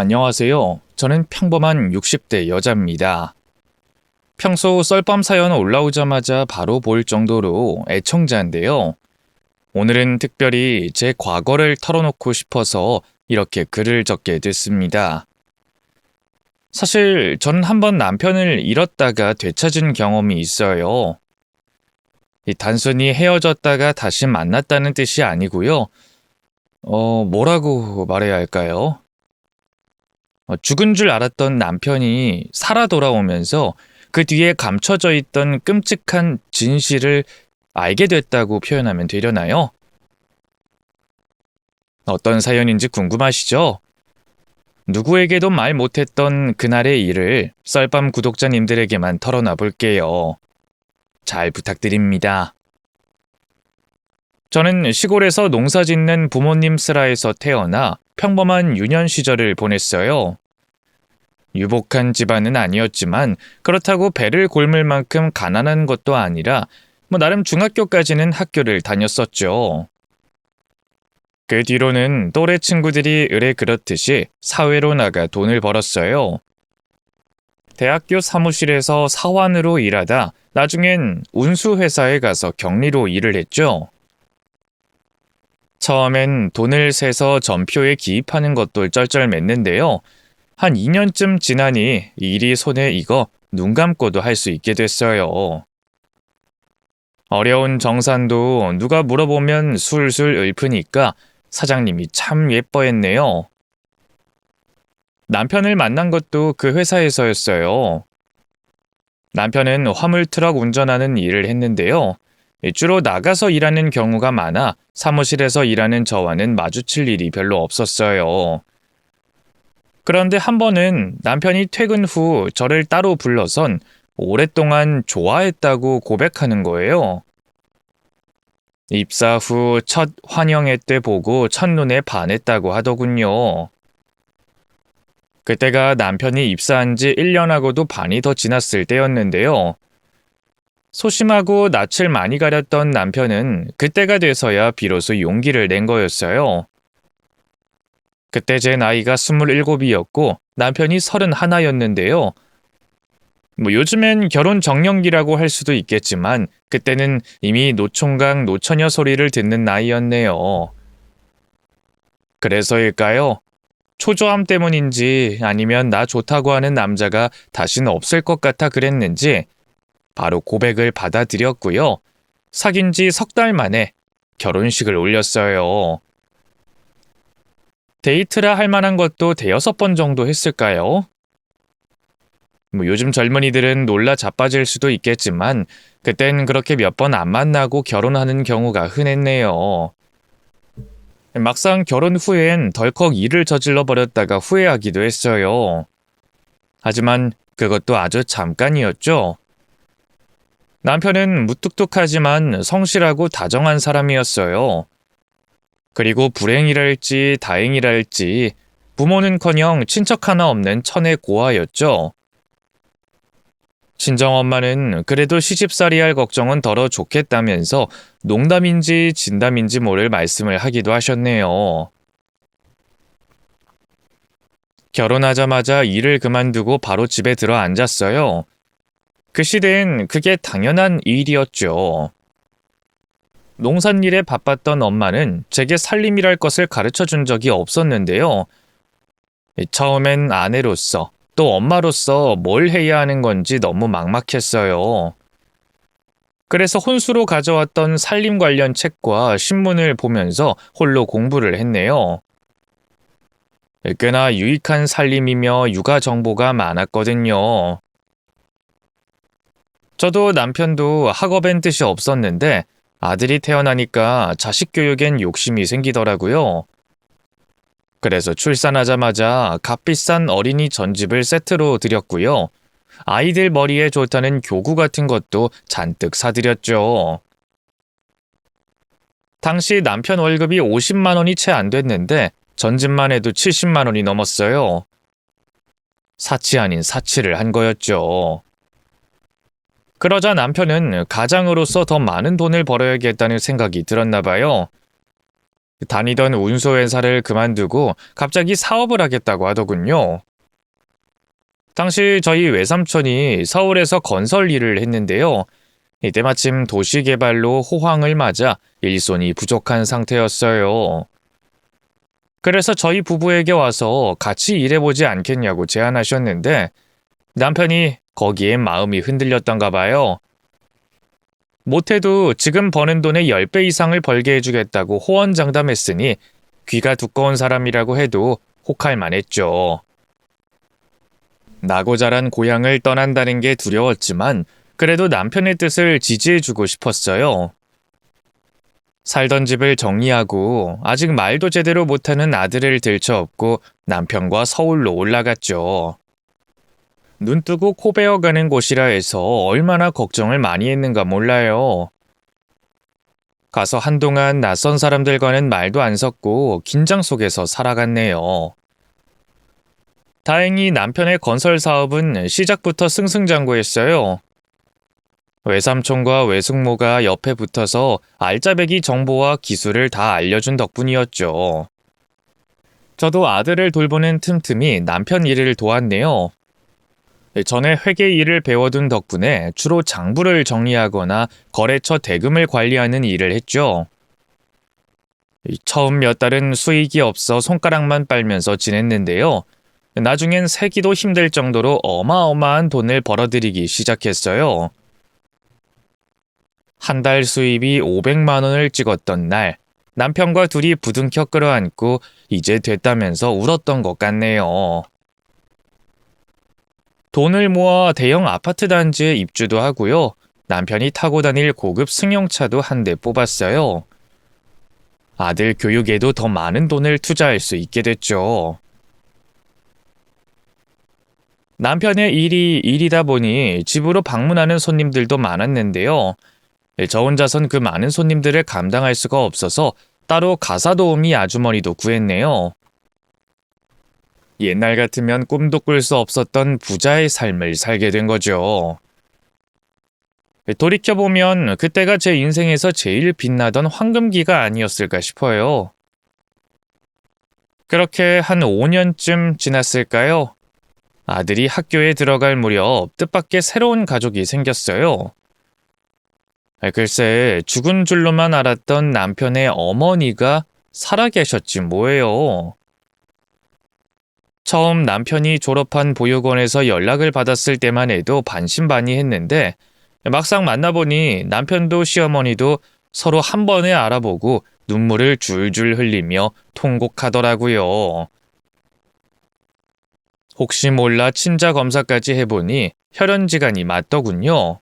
안녕하세요. 저는 평범한 60대 여자입니다. 평소 썰밤 사연 올라오자마자 바로 볼 정도로 애청자인데요. 오늘은 특별히 제 과거를 털어놓고 싶어서 이렇게 글을 적게 됐습니다. 사실 저는 한번 남편을 잃었다가 되찾은 경험이 있어요. 단순히 헤어졌다가 다시 만났다는 뜻이 아니고요. 뭐라고 말해야 할까요? 죽은 줄 알았던 남편이 살아 돌아오면서 그 뒤에 감춰져 있던 끔찍한 진실을 알게 됐다고 표현하면 되려나요? 어떤 사연인지 궁금하시죠? 누구에게도 말 못했던 그날의 일을 썰밤 구독자님들에게만 털어놔 볼게요. 잘 부탁드립니다. 저는 시골에서 농사 짓는 부모님 슬하에서 태어나 평범한 유년 시절을 보냈어요. 유복한 집안은 아니었지만 그렇다고 배를 곪을 만큼 가난한 것도 아니라 나름 중학교까지는 학교를 다녔었죠. 그 뒤로는 또래 친구들이 의뢰 그렇듯이 사회로 나가 돈을 벌었어요. 대학교 사무실에서 사원으로 일하다 나중엔 운수회사에 가서 경리로 일을 했죠. 처음엔 돈을 세서 전표에 기입하는 것도 쩔쩔맸는데요. 한 2년쯤 지나니 일이 손에 익어 눈 감고도 할 수 있게 됐어요. 어려운 정산도 누가 물어보면 술술 읊으니까 사장님이 참 예뻐했네요. 남편을 만난 것도 그 회사에서였어요. 남편은 화물트럭 운전하는 일을 했는데요. 주로 나가서 일하는 경우가 많아 사무실에서 일하는 저와는 마주칠 일이 별로 없었어요. 그런데 한 번은 남편이 퇴근 후 저를 따로 불러선 오랫동안 좋아했다고 고백하는 거예요. 입사 후 첫 환영회 때 보고 첫눈에 반했다고 하더군요. 그때가 남편이 입사한 지 1년하고도 반이 더 지났을 때였는데요. 소심하고 낯을 많이 가렸던 남편은 그때가 돼서야 비로소 용기를 낸 거였어요. 그때 제 나이가 27이었고 남편이 31였는데요. 요즘엔 결혼 정년기라고 할 수도 있겠지만 그때는 이미 노총각 노처녀 소리를 듣는 나이였네요. 그래서일까요? 초조함 때문인지 아니면 나 좋다고 하는 남자가 다시는 없을 것 같아 그랬는지 바로 고백을 받아들였고요. 사귄 지 석 달 만에 결혼식을 올렸어요. 데이트라 할 만한 것도 대여섯 번 정도 했을까요? 요즘 젊은이들은 놀라 자빠질 수도 있겠지만 그땐 그렇게 몇 번 안 만나고 결혼하는 경우가 흔했네요. 막상 결혼 후엔 덜컥 일을 저질러 버렸다가 후회하기도 했어요. 하지만 그것도 아주 잠깐이었죠. 남편은 무뚝뚝하지만 성실하고 다정한 사람이었어요. 그리고 불행이랄지 다행이랄지 부모는커녕 친척 하나 없는 천의 고아였죠. 친정엄마는 그래도 시집살이할 걱정은 덜어 좋겠다면서 농담인지 진담인지 모를 말씀을 하기도 하셨네요. 결혼하자마자 일을 그만두고 바로 집에 들어 앉았어요. 그 시대엔 그게 당연한 일이었죠. 농산일에 바빴던 엄마는 제게 살림이랄 것을 가르쳐 준 적이 없었는데요. 처음엔 아내로서 또 엄마로서 뭘 해야 하는 건지 너무 막막했어요. 그래서 혼수로 가져왔던 살림 관련 책과 신문을 보면서 홀로 공부를 했네요. 꽤나 유익한 살림이며 육아 정보가 많았거든요. 저도 남편도 학업엔 뜻이 없었는데 아들이 태어나니까 자식 교육엔 욕심이 생기더라고요. 그래서 출산하자마자 값비싼 어린이 전집을 세트로 드렸고요. 아이들 머리에 좋다는 교구 같은 것도 잔뜩 사드렸죠. 당시 남편 월급이 50만 원이 채 안 됐는데 전집만 해도 70만 원이 넘었어요. 사치 아닌 사치를 한 거였죠. 그러자 남편은 가장으로서 더 많은 돈을 벌어야겠다는 생각이 들었나 봐요. 다니던 운수회사를 그만두고 갑자기 사업을 하겠다고 하더군요. 당시 저희 외삼촌이 서울에서 건설 일을 했는데요. 이때 마침 도시개발로 호황을 맞아 일손이 부족한 상태였어요. 그래서 저희 부부에게 와서 같이 일해보지 않겠냐고 제안하셨는데 남편이 거기에 마음이 흔들렸던가 봐요. 못해도 지금 버는 돈의 10배 이상을 벌게 해주겠다고 호언장담했으니 귀가 두꺼운 사람이라고 해도 혹할 만했죠. 나고 자란 고향을 떠난다는 게 두려웠지만 그래도 남편의 뜻을 지지해주고 싶었어요. 살던 집을 정리하고 아직 말도 제대로 못하는 아들을 들쳐업고 남편과 서울로 올라갔죠. 눈 뜨고 코 베어가는 곳이라 해서 얼마나 걱정을 많이 했는가 몰라요. 가서 한동안 낯선 사람들과는 말도 안 섞고 긴장 속에서 살아갔네요. 다행히 남편의 건설 사업은 시작부터 승승장구했어요. 외삼촌과 외숙모가 옆에 붙어서 알짜배기 정보와 기술을 다 알려준 덕분이었죠. 저도 아들을 돌보는 틈틈이 남편 일을 도왔네요. 전에 회계 일을 배워둔 덕분에 주로 장부를 정리하거나 거래처 대금을 관리하는 일을 했죠. 처음 몇 달은 수익이 없어 손가락만 빨면서 지냈는데요. 나중엔 세기도 힘들 정도로 어마어마한 돈을 벌어들이기 시작했어요. 한 달 수입이 500만 원을 찍었던 날, 남편과 둘이 부둥켜 끌어안고 이제 됐다면서 울었던 것 같네요. 돈을 모아 대형 아파트 단지에 입주도 하고요. 남편이 타고 다닐 고급 승용차도 한 대 뽑았어요. 아들 교육에도 더 많은 돈을 투자할 수 있게 됐죠. 남편의 일이 일이다 보니 집으로 방문하는 손님들도 많았는데요. 저 혼자선 그 많은 손님들을 감당할 수가 없어서 따로 가사 도우미 아주머니도 구했네요. 옛날 같으면 꿈도 꿀 수 없었던 부자의 삶을 살게 된 거죠. 돌이켜보면 그때가 제 인생에서 제일 빛나던 황금기가 아니었을까 싶어요. 그렇게 한 5년쯤 지났을까요? 아들이 학교에 들어갈 무렵 뜻밖의 새로운 가족이 생겼어요. 글쎄, 죽은 줄로만 알았던 남편의 어머니가 살아계셨지 뭐예요. 처음 남편이 졸업한 보육원에서 연락을 받았을 때만 해도 반신반의했는데 막상 만나보니 남편도 시어머니도 서로 한 번에 알아보고 눈물을 줄줄 흘리며 통곡하더라고요. 혹시 몰라 친자 검사까지 해보니 혈연지간이 맞더군요.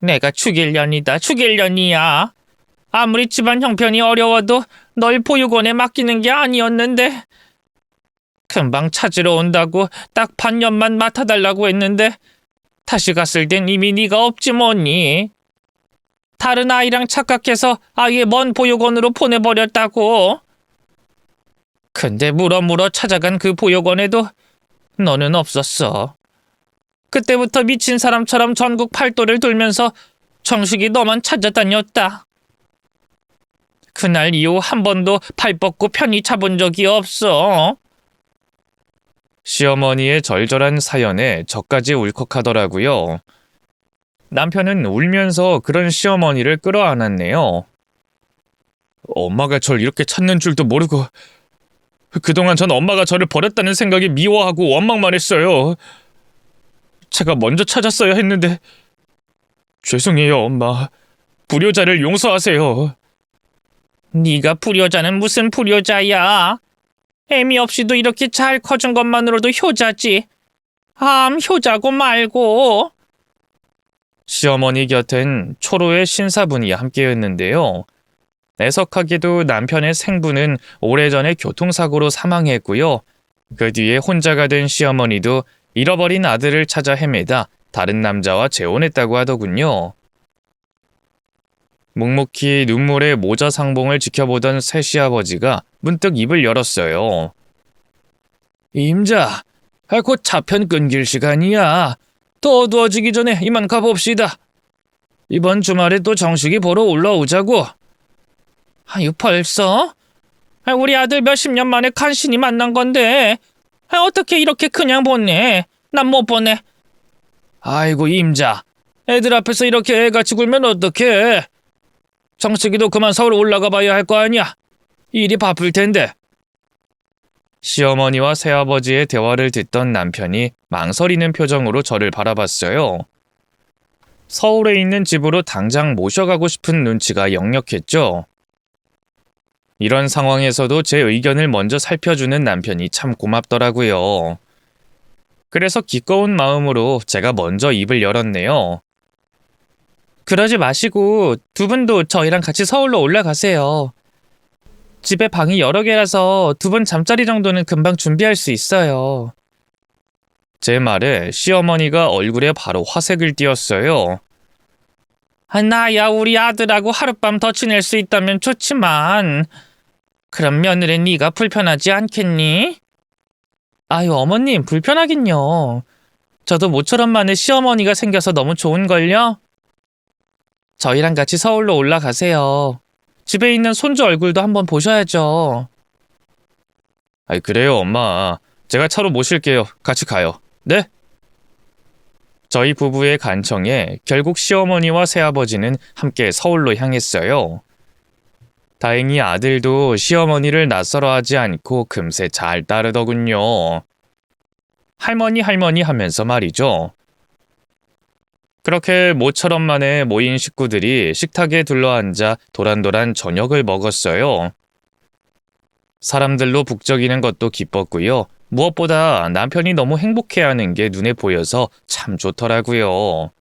내가 죽일 년이다, 죽일 년이야. 아무리 집안 형편이 어려워도 널 보육원에 맡기는 게 아니었는데 금방 찾으러 온다고 딱 반년만 맡아달라고 했는데 다시 갔을 땐 이미 네가 없지 뭐니. 다른 아이랑 착각해서 아예 먼 보육원으로 보내버렸다고. 근데 물어 찾아간 그 보육원에도 너는 없었어. 그때부터 미친 사람처럼 전국 팔도를 돌면서 정식이 너만 찾아다녔다. 그날 이후 한 번도 발 뻗고 편히 잡은 적이 없어. 시어머니의 절절한 사연에 저까지 울컥하더라고요. 남편은 울면서 그런 시어머니를 끌어안았네요. 엄마가 절 이렇게 찾는 줄도 모르고 그동안 전 엄마가 저를 버렸다는 생각이 미워하고 원망만 했어요. 제가 먼저 찾았어야 했는데 죄송해요, 엄마. 불효자를 용서하세요. 네가 불효자는 무슨 불효자야? 애미 없이도 이렇게 잘 커준 것만으로도 효자지. 효자고 말고. 시어머니 곁엔 초로의 신사분이 함께였는데요. 애석하게도 남편의 생부는 오래전에 교통사고로 사망했고요. 그 뒤에 혼자가 된 시어머니도 잃어버린 아들을 찾아 헤매다 다른 남자와 재혼했다고 하더군요. 묵묵히 눈물의 모자 상봉을 지켜보던 새 시아버지가 문득 입을 열었어요. 임자, 곧 차편 끊길 시간이야. 더 어두워지기 전에 이만 가봅시다. 이번 주말에 또 정식이 보러 올라오자고. 아유, 벌써? 우리 아들 몇십 년 만에 간신히 만난 건데 어떻게 이렇게 그냥 보내? 난 못 보내. 아이고, 임자. 애들 앞에서 이렇게 애같이 굴면 어떡해? 정식이도 그만 서울 올라가 봐야 할 거 아니야. 일이 바쁠 텐데. 시어머니와 새아버지의 대화를 듣던 남편이 망설이는 표정으로 저를 바라봤어요. 서울에 있는 집으로 당장 모셔가고 싶은 눈치가 역력했죠. 이런 상황에서도 제 의견을 먼저 살펴주는 남편이 참 고맙더라고요. 그래서 기꺼운 마음으로 제가 먼저 입을 열었네요. 그러지 마시고 두 분도 저희랑 같이 서울로 올라가세요. 집에 방이 여러 개라서 두 분 잠자리 정도는 금방 준비할 수 있어요. 제 말에 시어머니가 얼굴에 바로 화색을 띠었어요. 나야 우리 아들하고 하룻밤 더 지낼 수 있다면 좋지만 그럼 며느리 네가 불편하지 않겠니? 아유, 어머님 불편하긴요. 저도 모처럼 많은 시어머니가 생겨서 너무 좋은걸요? 저희랑 같이 서울로 올라가세요. 집에 있는 손주 얼굴도 한번 보셔야죠. 아이, 그래요, 엄마. 제가 차로 모실게요. 같이 가요. 네? 저희 부부의 간청에 결국 시어머니와 새아버지는 함께 서울로 향했어요. 다행히 아들도 시어머니를 낯설어 하지 않고 금세 잘 따르더군요. 할머니 할머니 하면서 말이죠. 그렇게 모처럼 만에 모인 식구들이 식탁에 둘러앉아 도란도란 저녁을 먹었어요. 사람들로 북적이는 것도 기뻤고요. 무엇보다 남편이 너무 행복해하는 게 눈에 보여서 참 좋더라고요.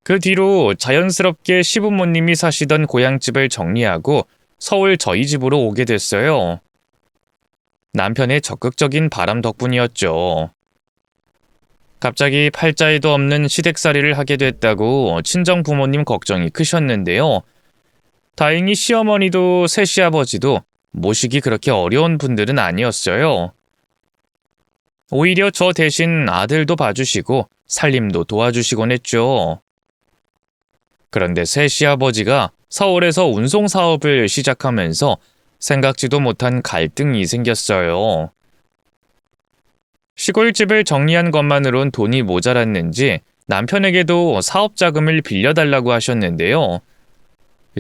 그 뒤로 자연스럽게 시부모님이 사시던 고향집을 정리하고 서울 저희 집으로 오게 됐어요. 남편의 적극적인 바람 덕분이었죠. 갑자기 팔자에도 없는 시댁살이를 하게 됐다고 친정 부모님 걱정이 크셨는데요. 다행히 시어머니도 새시아버지도 모시기 그렇게 어려운 분들은 아니었어요. 오히려 저 대신 아들도 봐주시고 살림도 도와주시곤 했죠. 그런데 새시아버지가 서울에서 운송 사업을 시작하면서 생각지도 못한 갈등이 생겼어요. 시골집을 정리한 것만으론 돈이 모자랐는지 남편에게도 사업 자금을 빌려달라고 하셨는데요.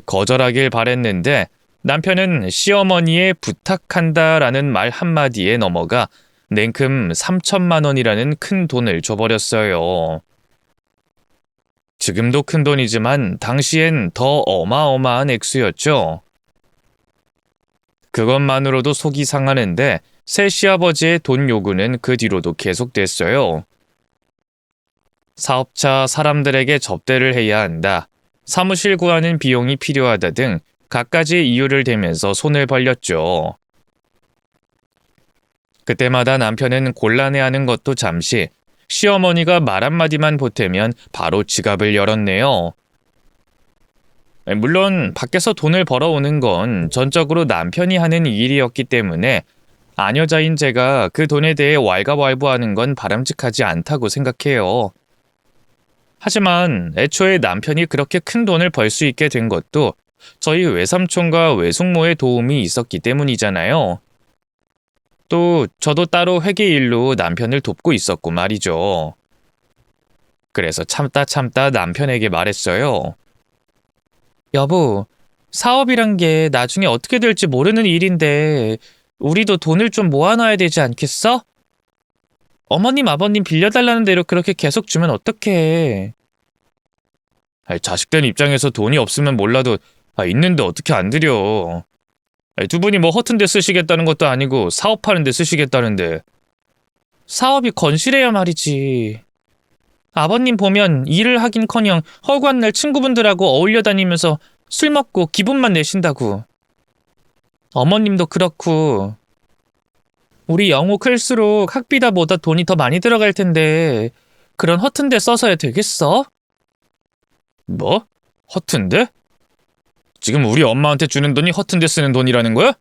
거절하길 바랬는데 남편은 시어머니의 부탁한다라는 말 한마디에 넘어가 냉큼 3천만 원이라는 큰 돈을 줘버렸어요. 지금도 큰 돈이지만 당시엔 더 어마어마한 액수였죠. 그것만으로도 속이 상하는데 새 시아버지의 돈 요구는 그 뒤로도 계속됐어요. 사업차 사람들에게 접대를 해야 한다. 사무실 구하는 비용이 필요하다 등 갖가지 이유를 대면서 손을 벌렸죠. 그때마다 남편은 곤란해하는 것도 잠시 시어머니가 말 한마디만 보태면 바로 지갑을 열었네요. 물론 밖에서 돈을 벌어오는 건 전적으로 남편이 하는 일이었기 때문에 아녀자인 제가 그 돈에 대해 왈가왈부하는 건 바람직하지 않다고 생각해요. 하지만 애초에 남편이 그렇게 큰 돈을 벌 수 있게 된 것도 저희 외삼촌과 외숙모의 도움이 있었기 때문이잖아요. 또 저도 따로 회계 일로 남편을 돕고 있었고 말이죠. 그래서 참다 남편에게 말했어요. 여보, 사업이란 게 나중에 어떻게 될지 모르는 일인데 우리도 돈을 좀 모아놔야 되지 않겠어? 어머님, 아버님 빌려달라는 대로 그렇게 계속 주면 어떡해. 자식된 입장에서 돈이 없으면 몰라도 있는데 어떻게 안 드려. 두 분이 뭐 허튼 데 쓰시겠다는 것도 아니고 사업하는 데 쓰시겠다는데. 사업이 건실해야 말이지. 아버님 보면 일을 하긴커녕 허구한 날 친구분들하고 어울려 다니면서 술 먹고 기분만 내신다고. 어머님도 그렇고. 우리 영호 클수록 학비다보다 돈이 더 많이 들어갈 텐데 그런 허튼 데 써서야 되겠어? 뭐? 허튼 데? 지금 우리 엄마한테 주는 돈이 허튼 데 쓰는 돈이라는 거야?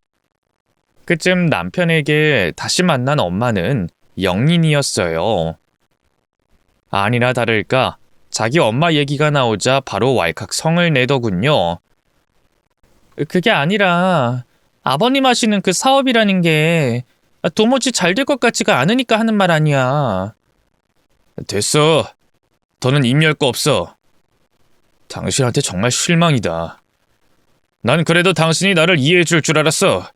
그쯤 남편에게 다시 만난 엄마는 영린이었어요. 아니나 다를까 자기 엄마 얘기가 나오자 바로 왈칵 성을 내더군요. 그게 아니라 아버님 하시는 그 사업이라는 게 도무지 잘 될 것 같지가 않으니까 하는 말 아니야. 됐어. 더는 입 열 거 없어. 당신한테 정말 실망이다. 난 그래도 당신이 나를 이해해 줄 줄 알았어.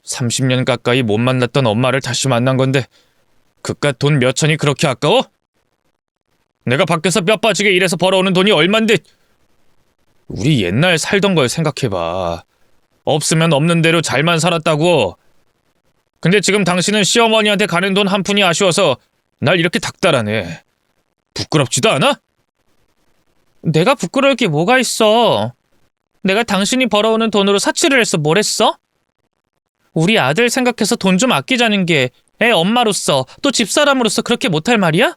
30년 가까이 못 만났던 엄마를 다시 만난 건데 그깟 돈 몇 천이 그렇게 아까워? 내가 밖에서 뼈 빠지게 일해서 벌어오는 돈이 얼만데. 우리 옛날 살던 걸 생각해봐. 없으면 없는 대로 잘만 살았다고. 근데 지금 당신은 시어머니한테 가는 돈 한 푼이 아쉬워서 날 이렇게 닥달하네. 부끄럽지도 않아? 내가 부끄러울 게 뭐가 있어. 내가 당신이 벌어오는 돈으로 사치를 해서 뭘 했어? 우리 아들 생각해서 돈 좀 아끼자는 게 애 엄마로서 또 집사람으로서 그렇게 못할 말이야?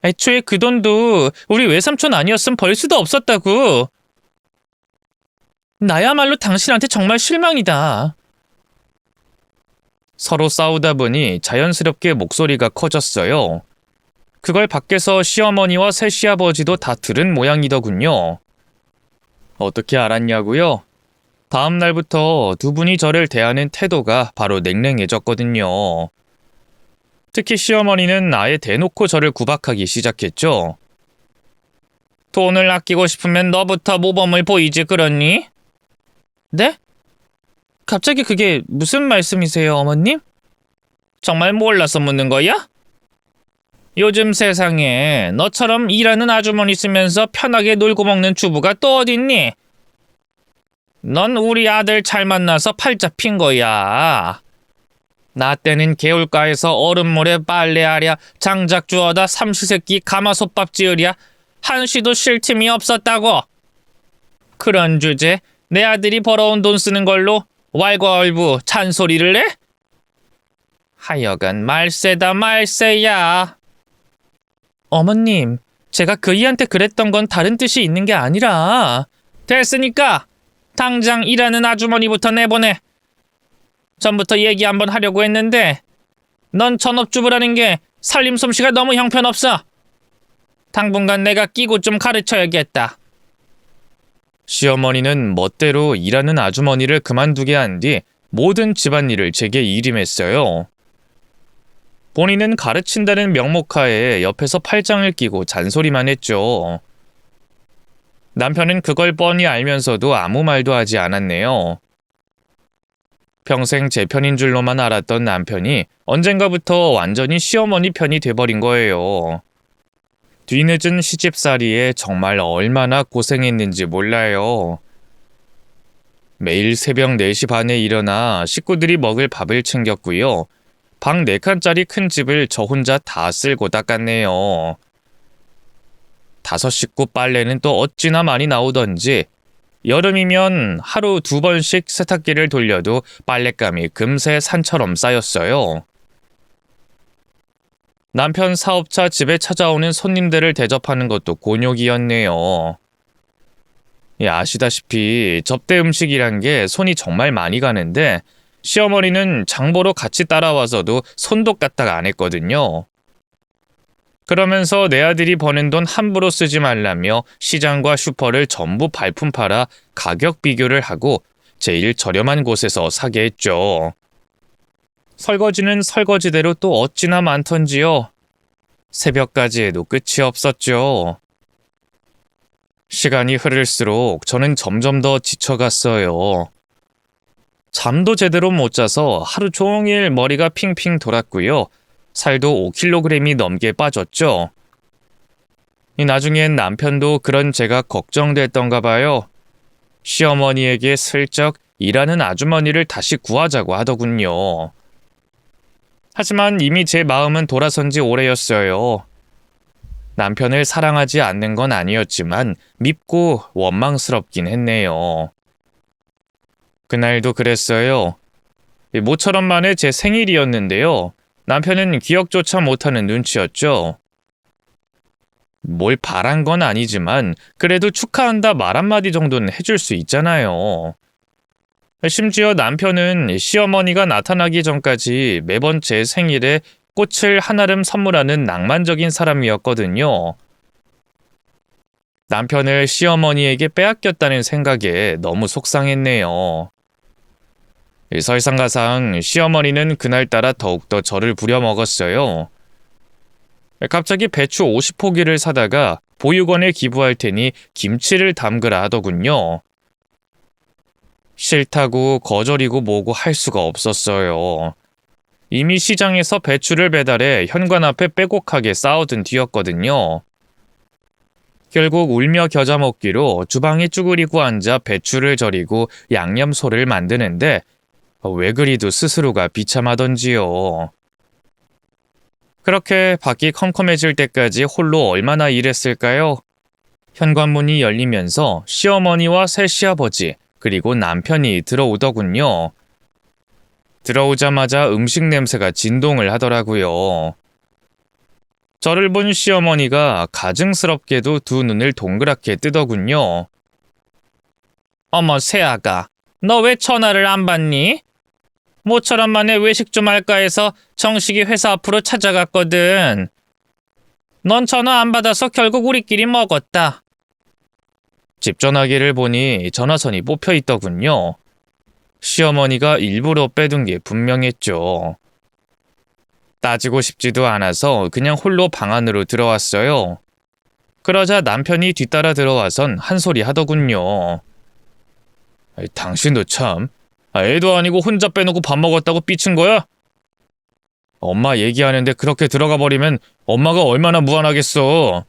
애초에 그 돈도 우리 외삼촌 아니었으면 벌 수도 없었다고. 나야말로 당신한테 정말 실망이다. 서로 싸우다 보니 자연스럽게 목소리가 커졌어요. 그걸 밖에서 시어머니와 새 시아버지도 다 들은 모양이더군요. 어떻게 알았냐고요? 다음 날부터 두 분이 저를 대하는 태도가 바로 냉랭해졌거든요. 특히 시어머니는 아예 대놓고 저를 구박하기 시작했죠. 돈을 아끼고 싶으면 너부터 모범을 보이지 그렇니? 네? 갑자기 그게 무슨 말씀이세요, 어머님? 정말 몰라서 묻는 거야? 요즘 세상에 너처럼 일하는 아주머니 쓰면서 편하게 놀고 먹는 주부가 또 어딨니? 넌 우리 아들 잘 만나서 팔자 핀 거야. 나 때는 개울가에서 얼음물에 빨래하랴, 장작 주워다 삼시세끼 가마솥밥 지으랴, 한시도 쉴 틈이 없었다고. 그런 주제 내 아들이 벌어온 돈 쓰는 걸로 왈가왈부 잔소리를 해? 하여간 말세다 말세야. 어머님, 제가 그이한테 그랬던 건 다른 뜻이 있는 게 아니라. 됐으니까 당장 일하는 아주머니부터 내보내. 전부터 얘기 한번 하려고 했는데 넌 전업주부라는 게 살림 솜씨가 너무 형편없어. 당분간 내가 끼고 좀 가르쳐야겠다. 시어머니는 멋대로 일하는 아주머니를 그만두게 한 뒤 모든 집안일을 제게 일임했어요. 본인은 가르친다는 명목하에 옆에서 팔짱을 끼고 잔소리만 했죠. 남편은 그걸 뻔히 알면서도 아무 말도 하지 않았네요. 평생 제 편인 줄로만 알았던 남편이 언젠가부터 완전히 시어머니 편이 돼버린 거예요. 뒤늦은 시집살이에 정말 얼마나 고생했는지 몰라요. 매일 새벽 4시 반에 일어나 식구들이 먹을 밥을 챙겼고요. 방 4칸짜리 큰 집을 저 혼자 다 쓸고 닦았네요. 5식구 빨래는 또 어찌나 많이 나오던지 여름이면 하루 2번씩 세탁기를 돌려도 빨랫감이 금세 산처럼 쌓였어요. 남편 사업차 집에 찾아오는 손님들을 대접하는 것도 곤욕이었네요. 아시다시피 접대 음식이란 게 손이 정말 많이 가는데 시어머니는 장보러 같이 따라와서도 손도 까딱 안 했거든요. 그러면서 내 아들이 버는 돈 함부로 쓰지 말라며 시장과 슈퍼를 전부 발품 팔아 가격 비교를 하고 제일 저렴한 곳에서 사게 했죠. 설거지는 설거지대로 또 어찌나 많던지요. 새벽까지 해도 끝이 없었죠. 시간이 흐를수록 저는 점점 더 지쳐갔어요. 잠도 제대로 못 자서 하루 종일 머리가 핑핑 돌았고요. 살도 5kg이 넘게 빠졌죠. 나중엔 남편도 그런 제가 걱정됐던가 봐요. 시어머니에게 슬쩍 일하는 아주머니를 다시 구하자고 하더군요. 하지만 이미 제 마음은 돌아선 지 오래였어요. 남편을 사랑하지 않는 건 아니었지만 밉고 원망스럽긴 했네요. 그날도 그랬어요. 모처럼 만에 제 생일이었는데요. 남편은 기억조차 못하는 눈치였죠. 뭘 바란 건 아니지만 그래도 축하한다 말 한마디 정도는 해줄 수 있잖아요. 심지어 남편은 시어머니가 나타나기 전까지 매번 제 생일에 꽃을 한아름 선물하는 낭만적인 사람이었거든요. 남편을 시어머니에게 빼앗겼다는 생각에 너무 속상했네요. 설상가상 시어머니는 그날따라 더욱더 저를 부려먹었어요. 갑자기 배추 50포기를 사다가 보육원에 기부할 테니 김치를 담그라 하더군요. 싫다고 거절이고 뭐고 할 수가 없었어요. 이미 시장에서 배추를 배달해 현관 앞에 빼곡하게 쌓아둔 뒤였거든요. 결국 울며 겨자 먹기로 주방에 쭈그리고 앉아 배추를 절이고 양념소를 만드는데 왜 그리도 스스로가 비참하던지요. 그렇게 밖이 컴컴해질 때까지 홀로 얼마나 일했을까요? 현관문이 열리면서 시어머니와 새 시아버지 그리고 남편이 들어오더군요. 들어오자마자 음식 냄새가 진동을 하더라고요. 저를 본 시어머니가 가증스럽게도 두 눈을 동그랗게 뜨더군요. 어머 새아가, 너 왜 전화를 안 받니? 모처럼 만에 외식 좀 할까 해서 정식이 회사 앞으로 찾아갔거든. 넌 전화 안 받아서 결국 우리끼리 먹었다. 집 전화기를 보니 전화선이 뽑혀 있더군요. 시어머니가 일부러 빼둔 게 분명했죠. 따지고 싶지도 않아서 그냥 홀로 방 안으로 들어왔어요. 그러자 남편이 뒤따라 들어와선 한 소리 하더군요. 당신도 참, 애도 아니고 혼자 빼놓고 밥 먹었다고 삐친 거야? 엄마 얘기하는데 그렇게 들어가 버리면 엄마가 얼마나 무안하겠어.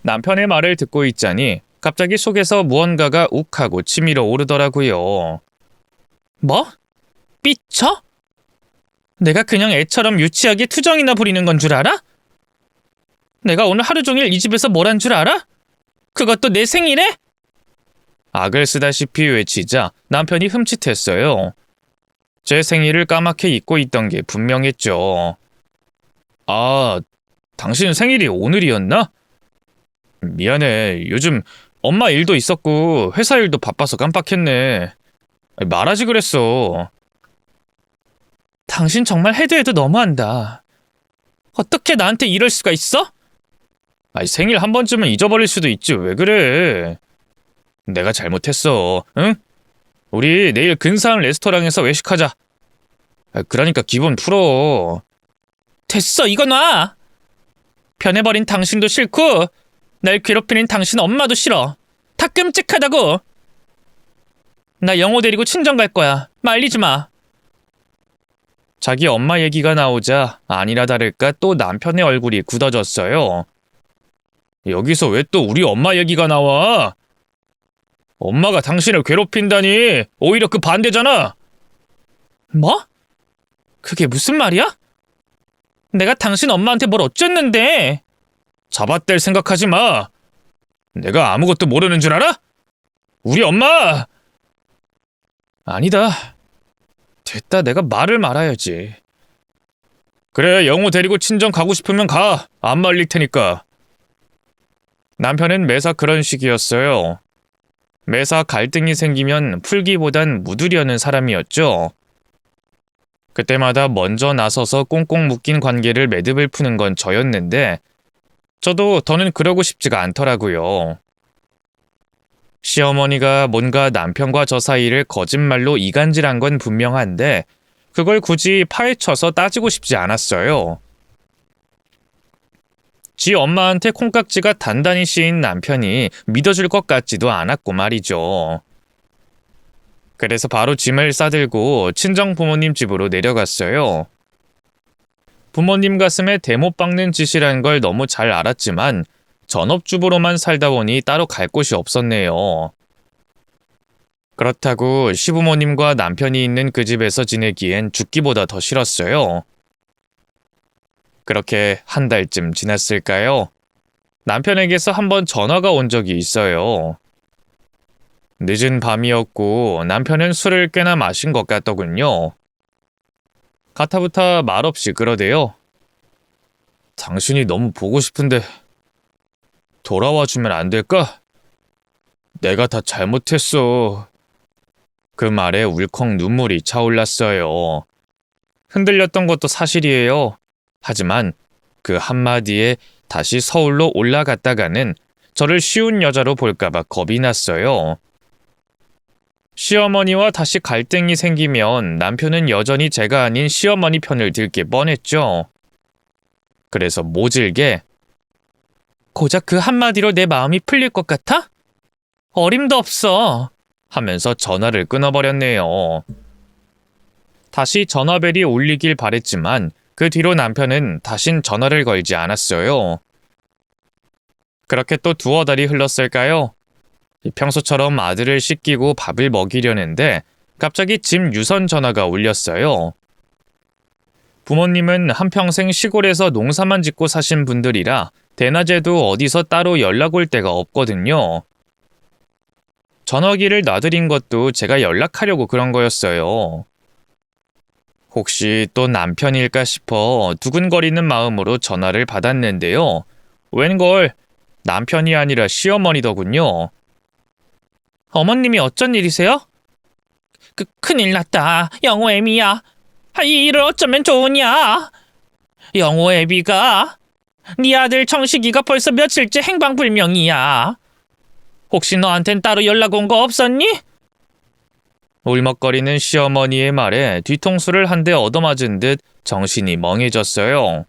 남편의 말을 듣고 있자니 갑자기 속에서 무언가가 욱하고 치밀어 오르더라고요. 뭐? 삐쳐? 내가 그냥 애처럼 유치하게 투정이나 부리는 건 줄 알아? 내가 오늘 하루 종일 이 집에서 뭘 한 줄 알아? 그것도 내 생일에? 악을 쓰다시피 외치자 남편이 흠칫했어요. 제 생일을 까맣게 잊고 있던 게 분명했죠. 아, 당신 생일이 오늘이었나? 미안해. 요즘 엄마 일도 있었고 회사 일도 바빠서 깜빡했네. 말하지 그랬어. 당신 정말 해도 해도 너무한다. 어떻게 나한테 이럴 수가 있어? 생일 한 번쯤은 잊어버릴 수도 있지 왜 그래. 내가 잘못했어. 응? 우리 내일 근사한 레스토랑에서 외식하자. 그러니까 기분 풀어. 됐어, 이거 놔. 변해버린 당신도 싫고 날 괴롭히는 당신 엄마도 싫어. 다 끔찍하다고. 나 영호 데리고 친정 갈 거야. 말리지 마. 자기 엄마 얘기가 나오자 아니라 다를까 또 남편의 얼굴이 굳어졌어요. 여기서 왜 또 우리 엄마 얘기가 나와? 엄마가 당신을 괴롭힌다니 오히려 그 반대잖아. 뭐? 그게 무슨 말이야? 내가 당신 엄마한테 뭘 어쨌는데? 잡아댈 생각하지 마. 내가 아무것도 모르는 줄 알아? 우리 엄마! 아니다. 됐다, 내가 말을 말아야지. 그래, 영호 데리고 친정 가고 싶으면 가. 안 말릴 테니까. 남편은 매사 그런 식이었어요. 매사 갈등이 생기면 풀기보단 묻으려는 사람이었죠. 그때마다 먼저 나서서 꽁꽁 묶인 관계를 매듭을 푸는 건 저였는데 저도 더는 그러고 싶지가 않더라고요. 시어머니가 뭔가 남편과 저 사이를 거짓말로 이간질한 건 분명한데 그걸 굳이 파헤쳐서 따지고 싶지 않았어요. 지 엄마한테 콩깍지가 단단히 씌인 남편이 믿어줄 것 같지도 않았고 말이죠. 그래서 바로 짐을 싸들고 친정 부모님 집으로 내려갔어요. 부모님 가슴에 대못 박는 짓이란 걸 너무 잘 알았지만 전업주부로만 살다 보니 따로 갈 곳이 없었네요. 그렇다고 시부모님과 남편이 있는 그 집에서 지내기엔 죽기보다 더 싫었어요. 그렇게 한 달쯤 지났을까요? 남편에게서 한번 전화가 온 적이 있어요. 늦은 밤이었고 남편은 술을 꽤나 마신 것 같더군요. 가타부타 말없이 그러대요. 당신이 너무 보고 싶은데 돌아와 주면 안 될까? 내가 다 잘못했어. 그 말에 울컥 눈물이 차올랐어요. 흔들렸던 것도 사실이에요. 하지만 그 한마디에 다시 서울로 올라갔다가는 저를 쉬운 여자로 볼까봐 겁이 났어요. 시어머니와 다시 갈등이 생기면 남편은 여전히 제가 아닌 시어머니 편을 들 게 뻔했죠. 그래서 모질게 고작 그 한마디로 내 마음이 풀릴 것 같아? 어림도 없어 하면서 전화를 끊어버렸네요. 다시 전화벨이 울리길 바랬지만 그 뒤로 남편은 다신 전화를 걸지 않았어요. 그렇게 또 두어 달이 흘렀을까요? 평소처럼 아들을 씻기고 밥을 먹이려는데 갑자기 집 유선 전화가 울렸어요. 부모님은 한평생 시골에서 농사만 짓고 사신 분들이라 대낮에도 어디서 따로 연락 올 데가 없거든요. 전화기를 놔드린 것도 제가 연락하려고 그런 거였어요. 혹시 또 남편일까 싶어 두근거리는 마음으로 전화를 받았는데요. 웬걸 남편이 아니라 시어머니더군요. 어머님이 어쩐 일이세요? 큰일 났다. 영호 애미야. 이 일을 어쩌면 좋으냐? 영호 애비가 네 아들 정식이가 벌써 며칠째 행방불명이야. 혹시 너한텐 따로 연락 온 거 없었니? 울먹거리는 시어머니의 말에 뒤통수를 한 대 얻어맞은 듯 정신이 멍해졌어요.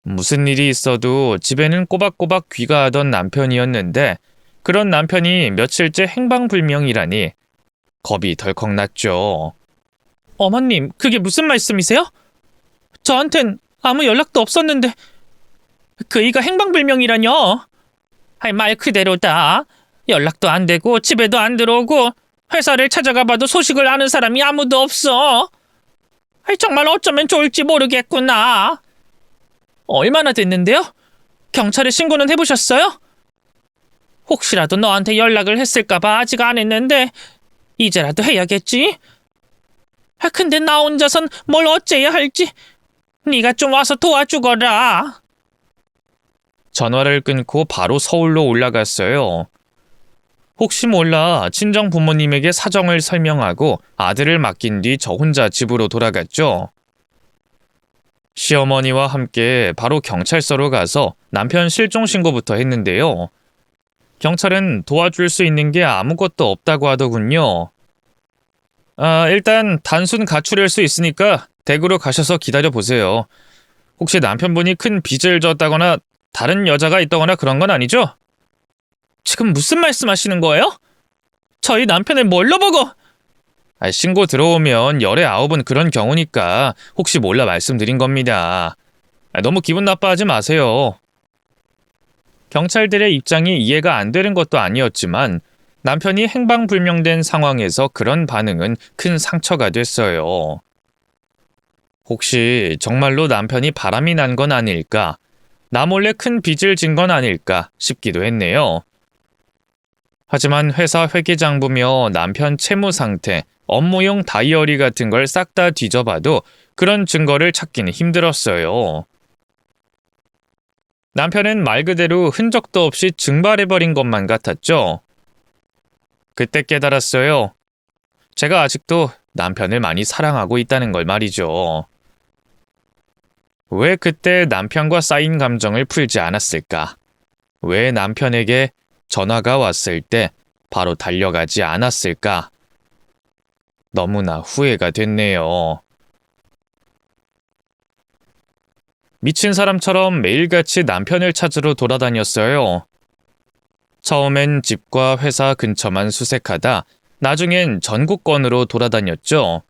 무슨 일이 있어도 집에는 꼬박꼬박 귀가하던 남편이었는데 그런 남편이 며칠째 행방불명이라니 겁이 덜컥 났죠. 어머님, 그게 무슨 말씀이세요? 저한텐 아무 연락도 없었는데 그이가 행방불명이라뇨? 말 그대로다. 연락도 안 되고 집에도 안 들어오고 회사를 찾아가 봐도 소식을 아는 사람이 아무도 없어. 정말 어쩌면 좋을지 모르겠구나. 얼마나 됐는데요? 경찰에 신고는 해보셨어요? 혹시라도 너한테 연락을 했을까봐 아직 안 했는데 이제라도 해야겠지? 근데 나 혼자선 뭘 어째야 할지 네가 좀 와서 도와주거라. 전화를 끊고 바로 서울로 올라갔어요. 혹시 몰라 친정 부모님에게 사정을 설명하고 아들을 맡긴 뒤 저 혼자 집으로 돌아갔죠. 시어머니와 함께 바로 경찰서로 가서 남편 실종 신고부터 했는데요. 경찰은 도와줄 수 있는 게 아무것도 없다고 하더군요. 일단 단순 가출일 수 있으니까 댁으로 가셔서 기다려보세요. 혹시 남편분이 큰 빚을 졌다거나 다른 여자가 있다거나 그런 건 아니죠? 지금 무슨 말씀하시는 거예요? 저희 남편을 뭘로 보고? 신고 들어오면 열의 9은 그런 경우니까 혹시 몰라 말씀드린 겁니다. 너무 기분 나빠하지 마세요. 경찰들의 입장이 이해가 안 되는 것도 아니었지만 남편이 행방불명된 상황에서 그런 반응은 큰 상처가 됐어요. 혹시 정말로 남편이 바람이 난 건 아닐까? 나 몰래 큰 빚을 진 건 아닐까 싶기도 했네요. 하지만 회사 회계장부며 남편 채무 상태, 업무용 다이어리 같은 걸 싹 다 뒤져봐도 그런 증거를 찾기는 힘들었어요. 남편은 말 그대로 흔적도 없이 증발해버린 것만 같았죠. 그때 깨달았어요. 제가 아직도 남편을 많이 사랑하고 있다는 걸 말이죠. 왜 그때 남편과 쌓인 감정을 풀지 않았을까? 왜 남편에게 전화가 왔을 때 바로 달려가지 않았을까? 너무나 후회가 됐네요. 미친 사람처럼 매일같이 남편을 찾으러 돌아다녔어요. 처음엔 집과 회사 근처만 수색하다 나중엔 전국권으로 돌아다녔죠.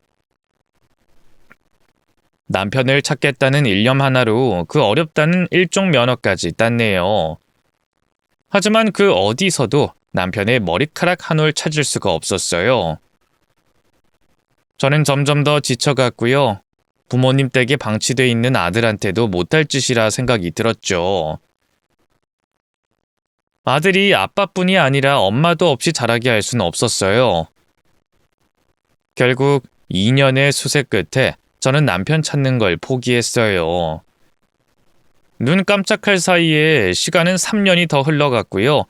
남편을 찾겠다는 일념 하나로 그 어렵다는 일종 면허까지 땄네요. 하지만 그 어디서도 남편의 머리카락 한 올 찾을 수가 없었어요. 저는 점점 더 지쳐갔고요. 부모님 댁에 방치돼 있는 아들한테도 못할 짓이라 생각이 들었죠. 아들이 아빠뿐이 아니라 엄마도 없이 자라게 할 수는 없었어요. 결국 2년의 수색 끝에 저는 남편 찾는 걸 포기했어요. 눈 깜짝할 사이에 시간은 3년이 더 흘러갔고요.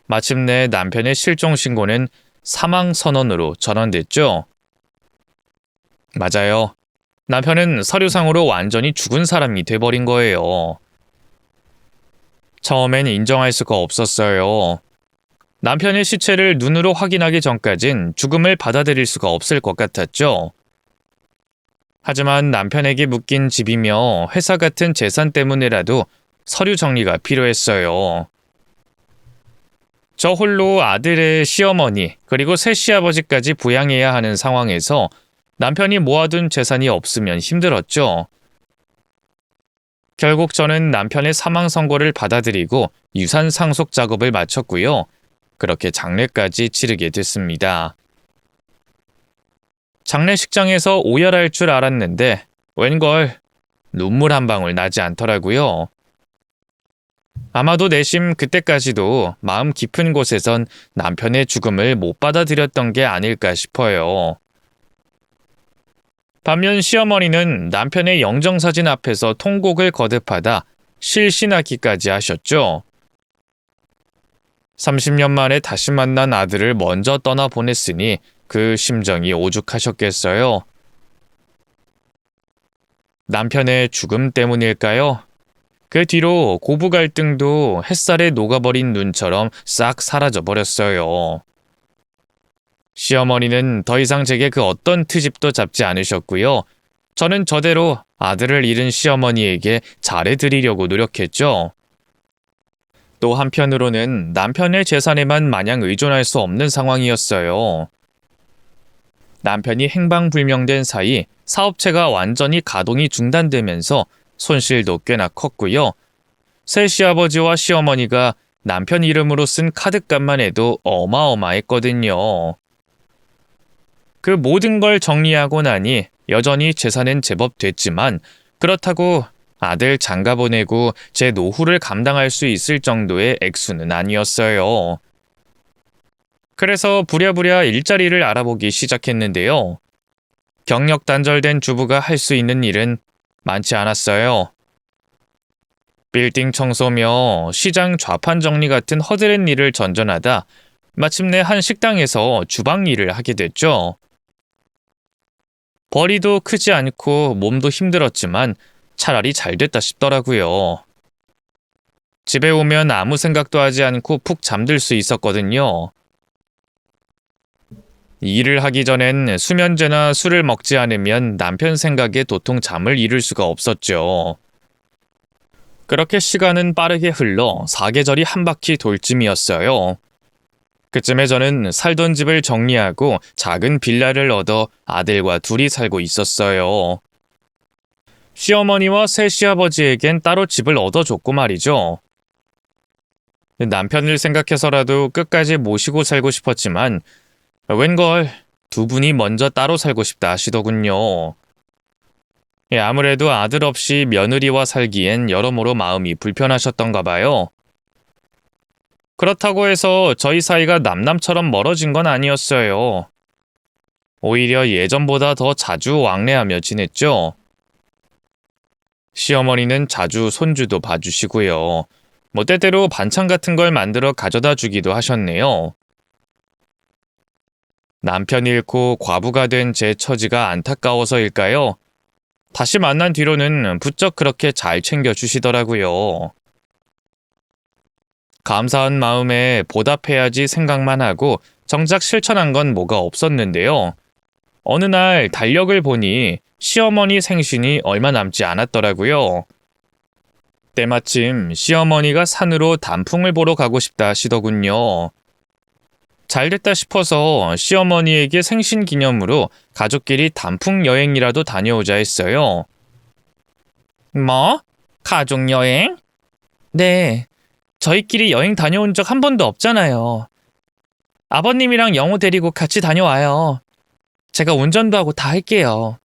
마침내 남편의 실종 신고는 사망 선언으로 전환됐죠. 맞아요. 남편은 서류상으로 완전히 죽은 사람이 돼버린 거예요. 처음엔 인정할 수가 없었어요. 남편의 시체를 눈으로 확인하기 전까진 죽음을 받아들일 수가 없을 것 같았죠. 하지만 남편에게 묶인 집이며 회사 같은 재산 때문에라도 서류 정리가 필요했어요. 저 홀로 아들의 시어머니 그리고 새 시아버지까지 부양해야 하는 상황에서 남편이 모아둔 재산이 없으면 힘들었죠. 결국 저는 남편의 사망 선고를 받아들이고 유산 상속 작업을 마쳤고요. 그렇게 장례까지 치르게 됐습니다. 장례식장에서 오열할 줄 알았는데 웬걸 눈물 한 방울 나지 않더라고요. 아마도 내심 그때까지도 마음 깊은 곳에선 남편의 죽음을 못 받아들였던 게 아닐까 싶어요. 반면 시어머니는 남편의 영정사진 앞에서 통곡을 거듭하다 실신하기까지 하셨죠. 30년 만에 다시 만난 아들을 먼저 떠나보냈으니 그 심정이 오죽하셨겠어요. 남편의 죽음 때문일까요? 그 뒤로 고부 갈등도 햇살에 녹아버린 눈처럼 싹 사라져버렸어요. 시어머니는 더 이상 제게 그 어떤 트집도 잡지 않으셨고요. 저는 저대로 아들을 잃은 시어머니에게 잘해드리려고 노력했죠. 또 한편으로는 남편의 재산에만 마냥 의존할 수 없는 상황이었어요. 남편이 행방불명된 사이 사업체가 완전히 가동이 중단되면서 손실도 꽤나 컸고요. 새 시아버지와 시어머니가 남편 이름으로 쓴 카드값만 해도 어마어마했거든요. 그 모든 걸 정리하고 나니 여전히 재산은 제법 됐지만 그렇다고 아들 장가 보내고 제 노후를 감당할 수 있을 정도의 액수는 아니었어요. 그래서 부랴부랴 일자리를 알아보기 시작했는데요. 경력 단절된 주부가 할 수 있는 일은 많지 않았어요. 빌딩 청소며 시장 좌판 정리 같은 허드렛 일을 전전하다 마침내 한 식당에서 주방 일을 하게 됐죠. 벌이도 크지 않고 몸도 힘들었지만 차라리 잘 됐다 싶더라고요. 집에 오면 아무 생각도 하지 않고 푹 잠들 수 있었거든요. 일을 하기 전엔 수면제나 술을 먹지 않으면 남편 생각에 도통 잠을 이룰 수가 없었죠. 그렇게 시간은 빠르게 흘러 사계절이 한 바퀴 돌 쯤이었어요. 그쯤에 저는 살던 집을 정리하고 작은 빌라를 얻어 아들과 둘이 살고 있었어요. 시어머니와 새 시아버지에겐 따로 집을 얻어줬고 말이죠. 남편을 생각해서라도 끝까지 모시고 살고 싶었지만 웬걸 두 분이 먼저 따로 살고 싶다 하시더군요. 아무래도 아들 없이 며느리와 살기엔 여러모로 마음이 불편하셨던가 봐요. 그렇다고 해서 저희 사이가 남남처럼 멀어진 건 아니었어요. 오히려 예전보다 더 자주 왕래하며 지냈죠. 시어머니는 자주 손주도 봐주시고요. 때때로 반찬 같은 걸 만들어 가져다 주기도 하셨네요. 남편 잃고 과부가 된 제 처지가 안타까워서일까요? 다시 만난 뒤로는 부쩍 그렇게 잘 챙겨주시더라고요. 감사한 마음에 보답해야지 생각만 하고 정작 실천한 건 뭐가 없었는데요. 어느 날 달력을 보니 시어머니 생신이 얼마 남지 않았더라고요. 때마침 시어머니가 산으로 단풍을 보러 가고 싶다 하시더군요. 잘됐다 싶어서 시어머니에게 생신 기념으로 가족끼리 단풍 여행이라도 다녀오자 했어요. 뭐? 가족 여행? 네. 저희끼리 여행 다녀온 적 한 번도 없잖아요. 아버님이랑 영호 데리고 같이 다녀와요. 제가 운전도 하고 다 할게요.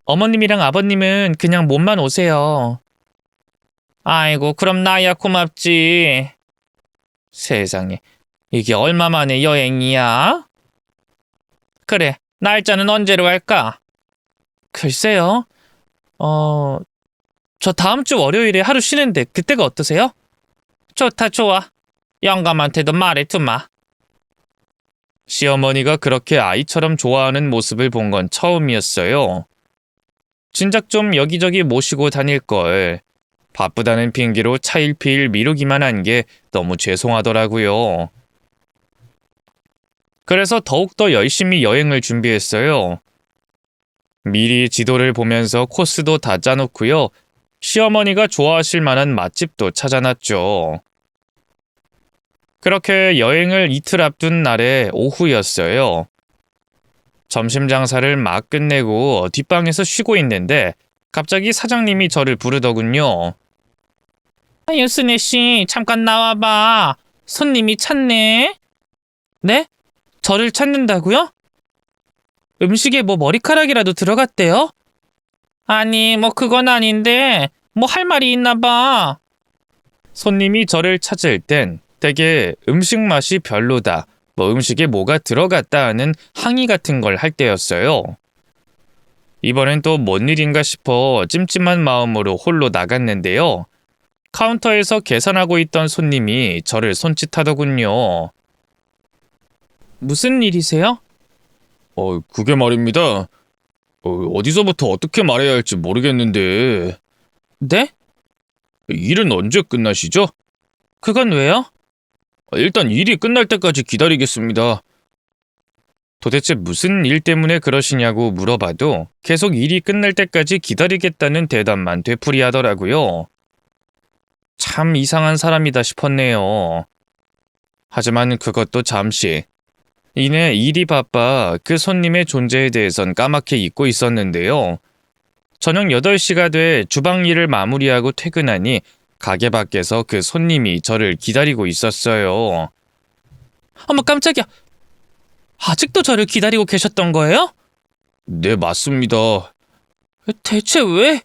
어머님이랑 아버님은 그냥 몸만 오세요. 아이고, 그럼 나야 고맙지. 세상에, 이게 얼마만의 여행이야? 그래, 날짜는 언제로 할까? 글쎄요. 저 다음 주 월요일에 하루 쉬는데 그때가 어떠세요? 좋다, 좋아. 영감한테도 말해두마. 시어머니가 그렇게 아이처럼 좋아하는 모습을 본 건 처음이었어요. 진작 좀 여기저기 모시고 다닐 걸. 바쁘다는 핑계로 차일피일 미루기만 한 게 너무 죄송하더라고요. 그래서 더욱더 열심히 여행을 준비했어요. 미리 지도를 보면서 코스도 다 짜놓고요. 시어머니가 좋아하실 만한 맛집도 찾아놨죠. 그렇게 여행을 이틀 앞둔 날의 오후였어요. 점심 장사를 막 끝내고 뒷방에서 쉬고 있는데 갑자기 사장님이 저를 부르더군요. 유스네 씨, 잠깐 나와봐. 손님이 찾네. 네? 저를 찾는다고요? 음식에 뭐 머리카락이라도 들어갔대요? 아니, 뭐 그건 아닌데 뭐 할 말이 있나 봐. 손님이 저를 찾을 땐 되게 음식 맛이 별로다, 뭐 음식에 뭐가 들어갔다 하는 항의 같은 걸 할 때였어요. 이번엔 또 뭔 일인가 싶어 찜찜한 마음으로 홀로 나갔는데요. 카운터에서 계산하고 있던 손님이 저를 손짓하더군요. 무슨 일이세요? 그게 말입니다. 어디서부터 어떻게 말해야 할지 모르겠는데. 네? 일은 언제 끝나시죠? 그건 왜요? 일단 일이 끝날 때까지 기다리겠습니다. 도대체 무슨 일 때문에 그러시냐고 물어봐도 계속 일이 끝날 때까지 기다리겠다는 대답만 되풀이하더라고요. 참 이상한 사람이다 싶었네요. 하지만 그것도 잠시. 이내 일이 바빠 그 손님의 존재에 대해선 까맣게 잊고 있었는데요. 저녁 8시가 돼 주방 일을 마무리하고 퇴근하니 가게 밖에서 그 손님이 저를 기다리고 있었어요. 어머 깜짝이야. 아직도 저를 기다리고 계셨던 거예요? 네, 맞습니다. 대체 왜?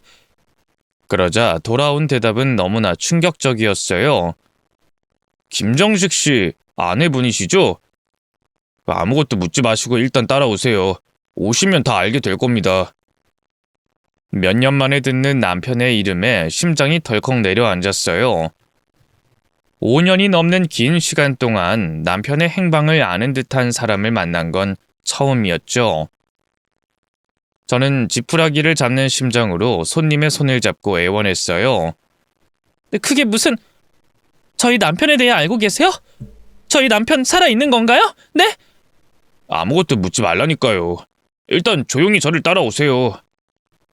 그러자 돌아온 대답은 너무나 충격적이었어요. 김정식 씨 아내분이시죠? 아무것도 묻지 마시고 일단 따라오세요. 오시면 다 알게 될 겁니다. 몇 년 만에 듣는 남편의 이름에 심장이 덜컥 내려앉았어요. 5년이 넘는 긴 시간 동안 남편의 행방을 아는 듯한 사람을 만난 건 처음이었죠. 저는 지푸라기를 잡는 심정으로 손님의 손을 잡고 애원했어요. 그게 무슨... 저희 남편에 대해 알고 계세요? 저희 남편 살아있는 건가요? 네? 아무것도 묻지 말라니까요. 일단 조용히 저를 따라오세요.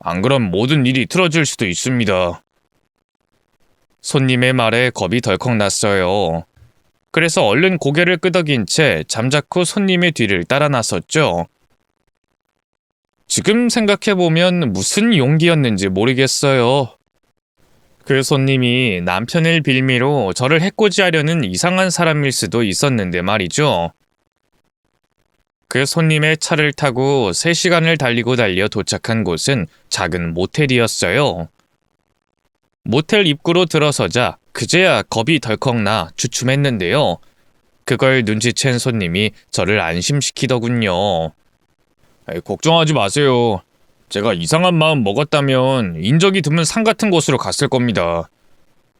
안 그럼 모든 일이 틀어질 수도 있습니다. 손님의 말에 겁이 덜컥 났어요. 그래서 얼른 고개를 끄덕인 채 잠자코 손님의 뒤를 따라 나섰죠. 지금 생각해보면 무슨 용기였는지 모르겠어요. 그 손님이 남편을 빌미로 저를 해코지하려는 이상한 사람일 수도 있었는데 말이죠. 그 손님의 차를 타고 3시간을 달려 도착한 곳은 작은 모텔이었어요. 모텔 입구로 들어서자 그제야 겁이 덜컥 나 주춤했는데요. 그걸 눈치챈 손님이 저를 안심시키더군요. 걱정하지 마세요. 제가 이상한 마음 먹었다면 인적이 드문 산 같은 곳으로 갔을 겁니다.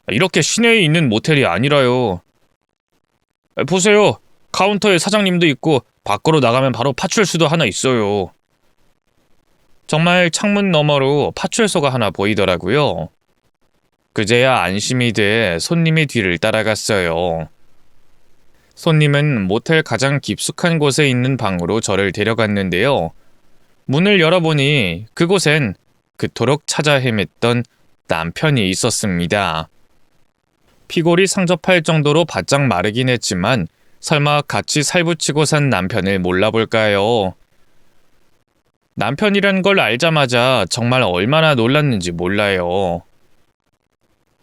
이렇게 시내에 있는 모텔이 아니라요. 보세요. 카운터에 사장님도 있고 밖으로 나가면 바로 파출소도 하나 있어요. 정말 창문 너머로 파출소가 하나 보이더라고요. 그제야 안심이 돼 손님의 뒤를 따라갔어요. 손님은 모텔 가장 깊숙한 곳에 있는 방으로 저를 데려갔는데요. 문을 열어보니 그곳엔 그토록 찾아 헤맸던 남편이 있었습니다. 피골이 상접할 정도로 바짝 마르긴 했지만 설마 같이 살붙이고 산 남편을 몰라볼까요? 남편이란 걸 알자마자 정말 얼마나 놀랐는지 몰라요.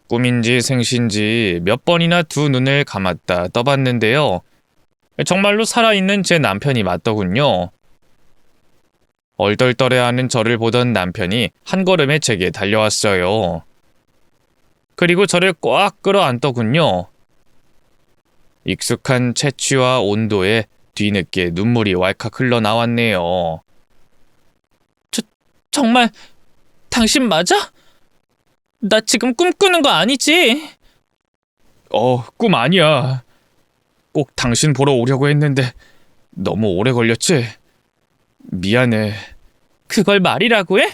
꿈인지 생신지 몇 번이나 두 눈을 감았다 떠봤는데요. 정말로 살아있는 제 남편이 맞더군요. 얼떨떨해하는 저를 보던 남편이 한 걸음에 제게 달려왔어요. 그리고 저를 꽉 끌어안더군요. 익숙한 채취와 온도에 뒤늦게 눈물이 왈칵 흘러나왔네요. 정말 당신 맞아? 나 지금 꿈꾸는 거 아니지? 꿈 아니야. 꼭 당신 보러 오려고 했는데 너무 오래 걸렸지? 미안해. 그걸 말이라고 해?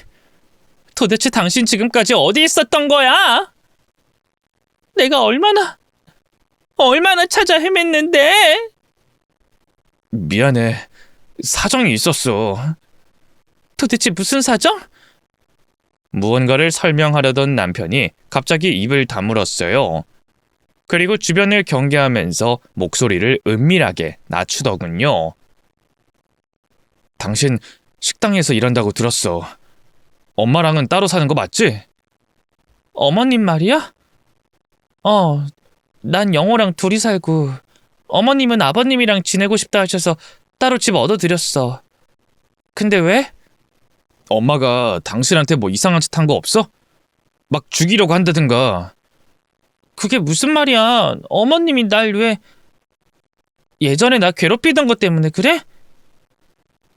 도대체 당신 지금까지 어디 있었던 거야? 내가 얼마나 찾아 헤맸는데? 미안해. 사정이 있었어. 도대체 무슨 사정? 무언가를 설명하려던 남편이 갑자기 입을 다물었어요. 그리고 주변을 경계하면서 목소리를 은밀하게 낮추더군요. 당신 식당에서 일한다고 들었어. 엄마랑은 따로 사는 거 맞지? 어머님 말이야? 난 영호랑 둘이 살고 어머님은 아버님이랑 지내고 싶다 하셔서 따로 집 얻어드렸어. 근데 왜? 엄마가 당신한테 뭐 이상한 짓 한 거 없어? 막 죽이려고 한다든가. 그게 무슨 말이야? 어머님이 날 왜... 예전에 나 괴롭히던 것 때문에 그래?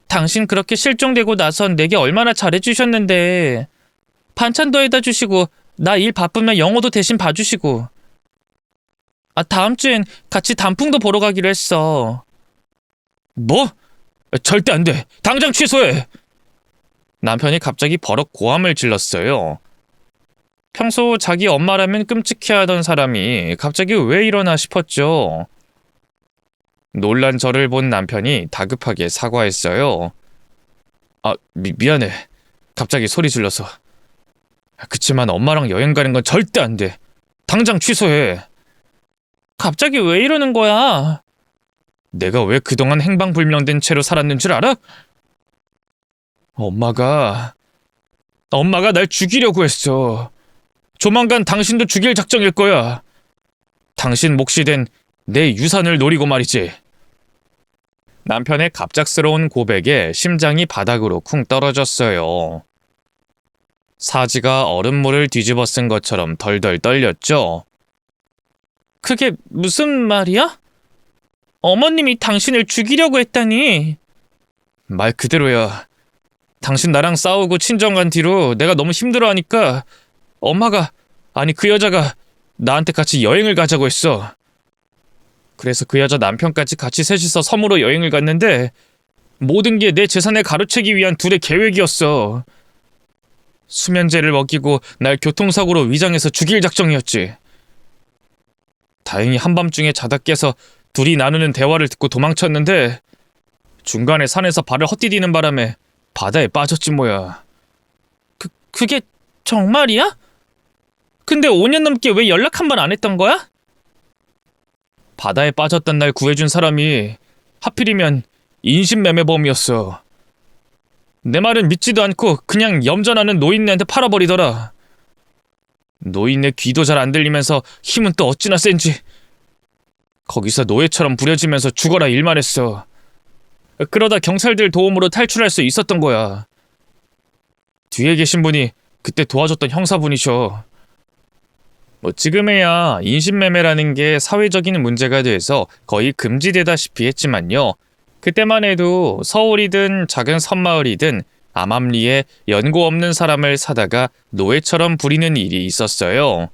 당신 그렇게 실종되고 나선 내게 얼마나 잘해주셨는데 반찬도 해다 주시고 나 일 바쁘면 영어도 대신 봐주시고 다음 주엔 같이 단풍도 보러 가기로 했어. 뭐? 절대 안 돼. 당장 취소해. 남편이 갑자기 버럭 고함을 질렀어요. 평소 자기 엄마라면 끔찍해하던 사람이 갑자기 왜 이러나 싶었죠. 놀란 저를 본 남편이 다급하게 사과했어요. 미안해. 갑자기 소리 질러서. 그치만 엄마랑 여행 가는 건 절대 안 돼. 당장 취소해. 갑자기 왜 이러는 거야? 내가 왜 그동안 행방불명된 채로 살았는 줄 알아? 엄마가 날 죽이려고 했어. 조만간 당신도 죽일 작정일 거야. 당신 몫이 된 내 유산을 노리고 말이지. 남편의 갑작스러운 고백에 심장이 바닥으로 쿵 떨어졌어요. 사지가 얼음물을 뒤집어 쓴 것처럼 덜덜 떨렸죠. 그게 무슨 말이야? 어머님이 당신을 죽이려고 했다니. 말 그대로야. 당신 나랑 싸우고 친정 간 뒤로 내가 너무 힘들어하니까 엄마가, 아니 그 여자가 나한테 같이 여행을 가자고 했어. 그래서 그 여자 남편까지 같이 셋이서 섬으로 여행을 갔는데 모든 게 내 재산을 가로채기 위한 둘의 계획이었어. 수면제를 먹이고 날 교통사고로 위장해서 죽일 작정이었지. 다행히 한밤중에 자다 깨서 둘이 나누는 대화를 듣고 도망쳤는데 중간에 산에서 발을 헛디디는 바람에 바다에 빠졌지 뭐야. 그게 정말이야? 근데 5년 넘게 왜 연락 한 번 안 했던 거야? 바다에 빠졌던 날 구해준 사람이 하필이면 인신매매범이었어. 내 말은 믿지도 않고 그냥 염전하는 노인네한테 팔아버리더라. 노인네 귀도 잘 안 들리면서 힘은 또 어찌나 센지. 거기서 노예처럼 부려지면서 죽어라 일만 했어. 그러다 경찰들 도움으로 탈출할 수 있었던 거야. 뒤에 계신 분이 그때 도와줬던 형사분이셔. 지금에야 인신매매라는 게 사회적인 문제가 돼서 거의 금지되다시피 했지만요. 그때만 해도 서울이든 작은 섬마을이든 암암리에 연고 없는 사람을 사다가 노예처럼 부리는 일이 있었어요.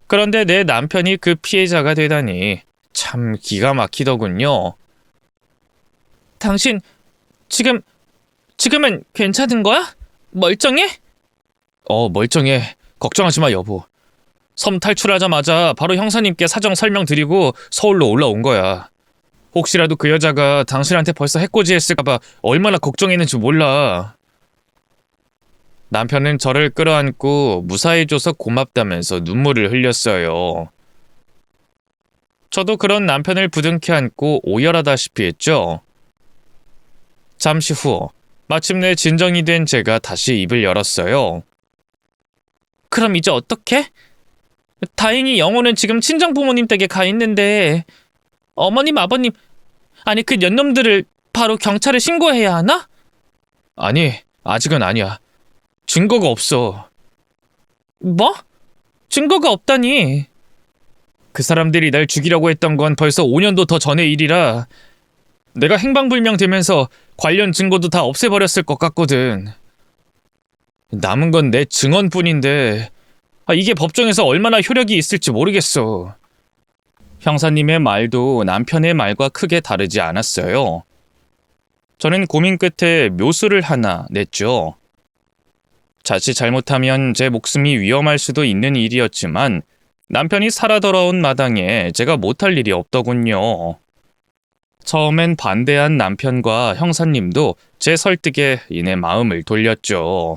그런데 내 남편이 그 피해자가 되다니 참 기가 막히더군요. 당신 지금은 괜찮은 거야? 멀쩡해? 멀쩡해. 걱정하지 마 여보. 섬 탈출하자마자 바로 형사님께 사정 설명드리고 서울로 올라온 거야. 혹시라도 그 여자가 당신한테 벌써 해코지했을까봐 얼마나 걱정했는지 몰라. 남편은 저를 끌어안고 무사해줘서 고맙다면서 눈물을 흘렸어요. 저도 그런 남편을 부둥켜 안고 오열하다시피 했죠. 잠시 후 마침내 진정이 된 제가 다시 입을 열었어요. 그럼 이제 어떡해? 다행히 영호는 지금 친정 부모님 댁에 가 있는데 어머님, 아버님, 아니 그 년놈들을 바로 경찰에 신고해야 하나? 아니, 아직은 아니야. 증거가 없어. 뭐? 증거가 없다니? 그 사람들이 날 죽이려고 했던 건 벌써 5년도 더 전의 일이라 내가 행방불명 되면서 관련 증거도 다 없애버렸을 것 같거든. 남은 건 내 증언뿐인데 이게 법정에서 얼마나 효력이 있을지 모르겠어. 형사님의 말도 남편의 말과 크게 다르지 않았어요. 저는 고민 끝에 묘수를 하나 냈죠. 자칫 잘못하면 제 목숨이 위험할 수도 있는 일이었지만 남편이 살아 돌아온 마당에 제가 못할 일이 없더군요. 처음엔 반대한 남편과 형사님도 제 설득에 이내 마음을 돌렸죠.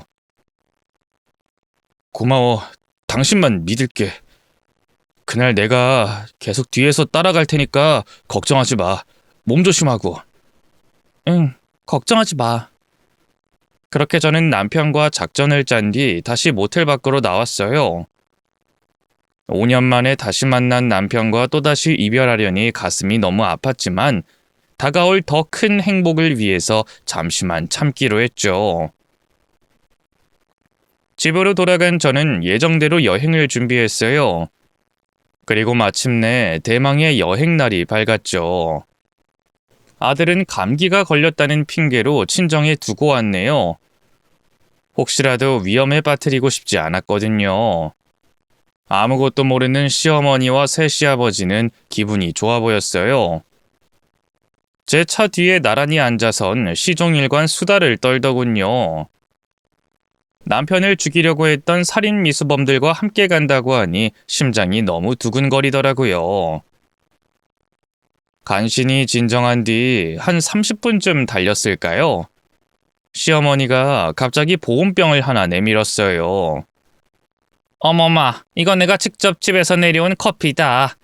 고마워. 당신만 믿을게. 그날 내가 계속 뒤에서 따라갈 테니까 걱정하지 마. 몸 조심하고. 응, 걱정하지 마. 그렇게 저는 남편과 작전을 짠 뒤 다시 모텔 밖으로 나왔어요. 5년 만에 다시 만난 남편과 또다시 이별하려니 가슴이 너무 아팠지만 다가올 더 큰 행복을 위해서 잠시만 참기로 했죠. 집으로 돌아간 저는 예정대로 여행을 준비했어요. 그리고 마침내 대망의 여행 날이 밝았죠. 아들은 감기가 걸렸다는 핑계로 친정에 두고 왔네요. 혹시라도 위험에 빠뜨리고 싶지 않았거든요. 아무것도 모르는 시어머니와 새 시아버지는 기분이 좋아 보였어요. 제 차 뒤에 나란히 앉아선 시종일관 수다를 떨더군요. 남편을 죽이려고 했던 살인 미수범들과 함께 간다고 하니 심장이 너무 두근거리더라고요. 간신히 진정한 뒤 한 30분쯤 달렸을까요? 시어머니가 갑자기 보온병을 하나 내밀었어요. 어머마, 이거 내가 직접 집에서 내려온 커피다.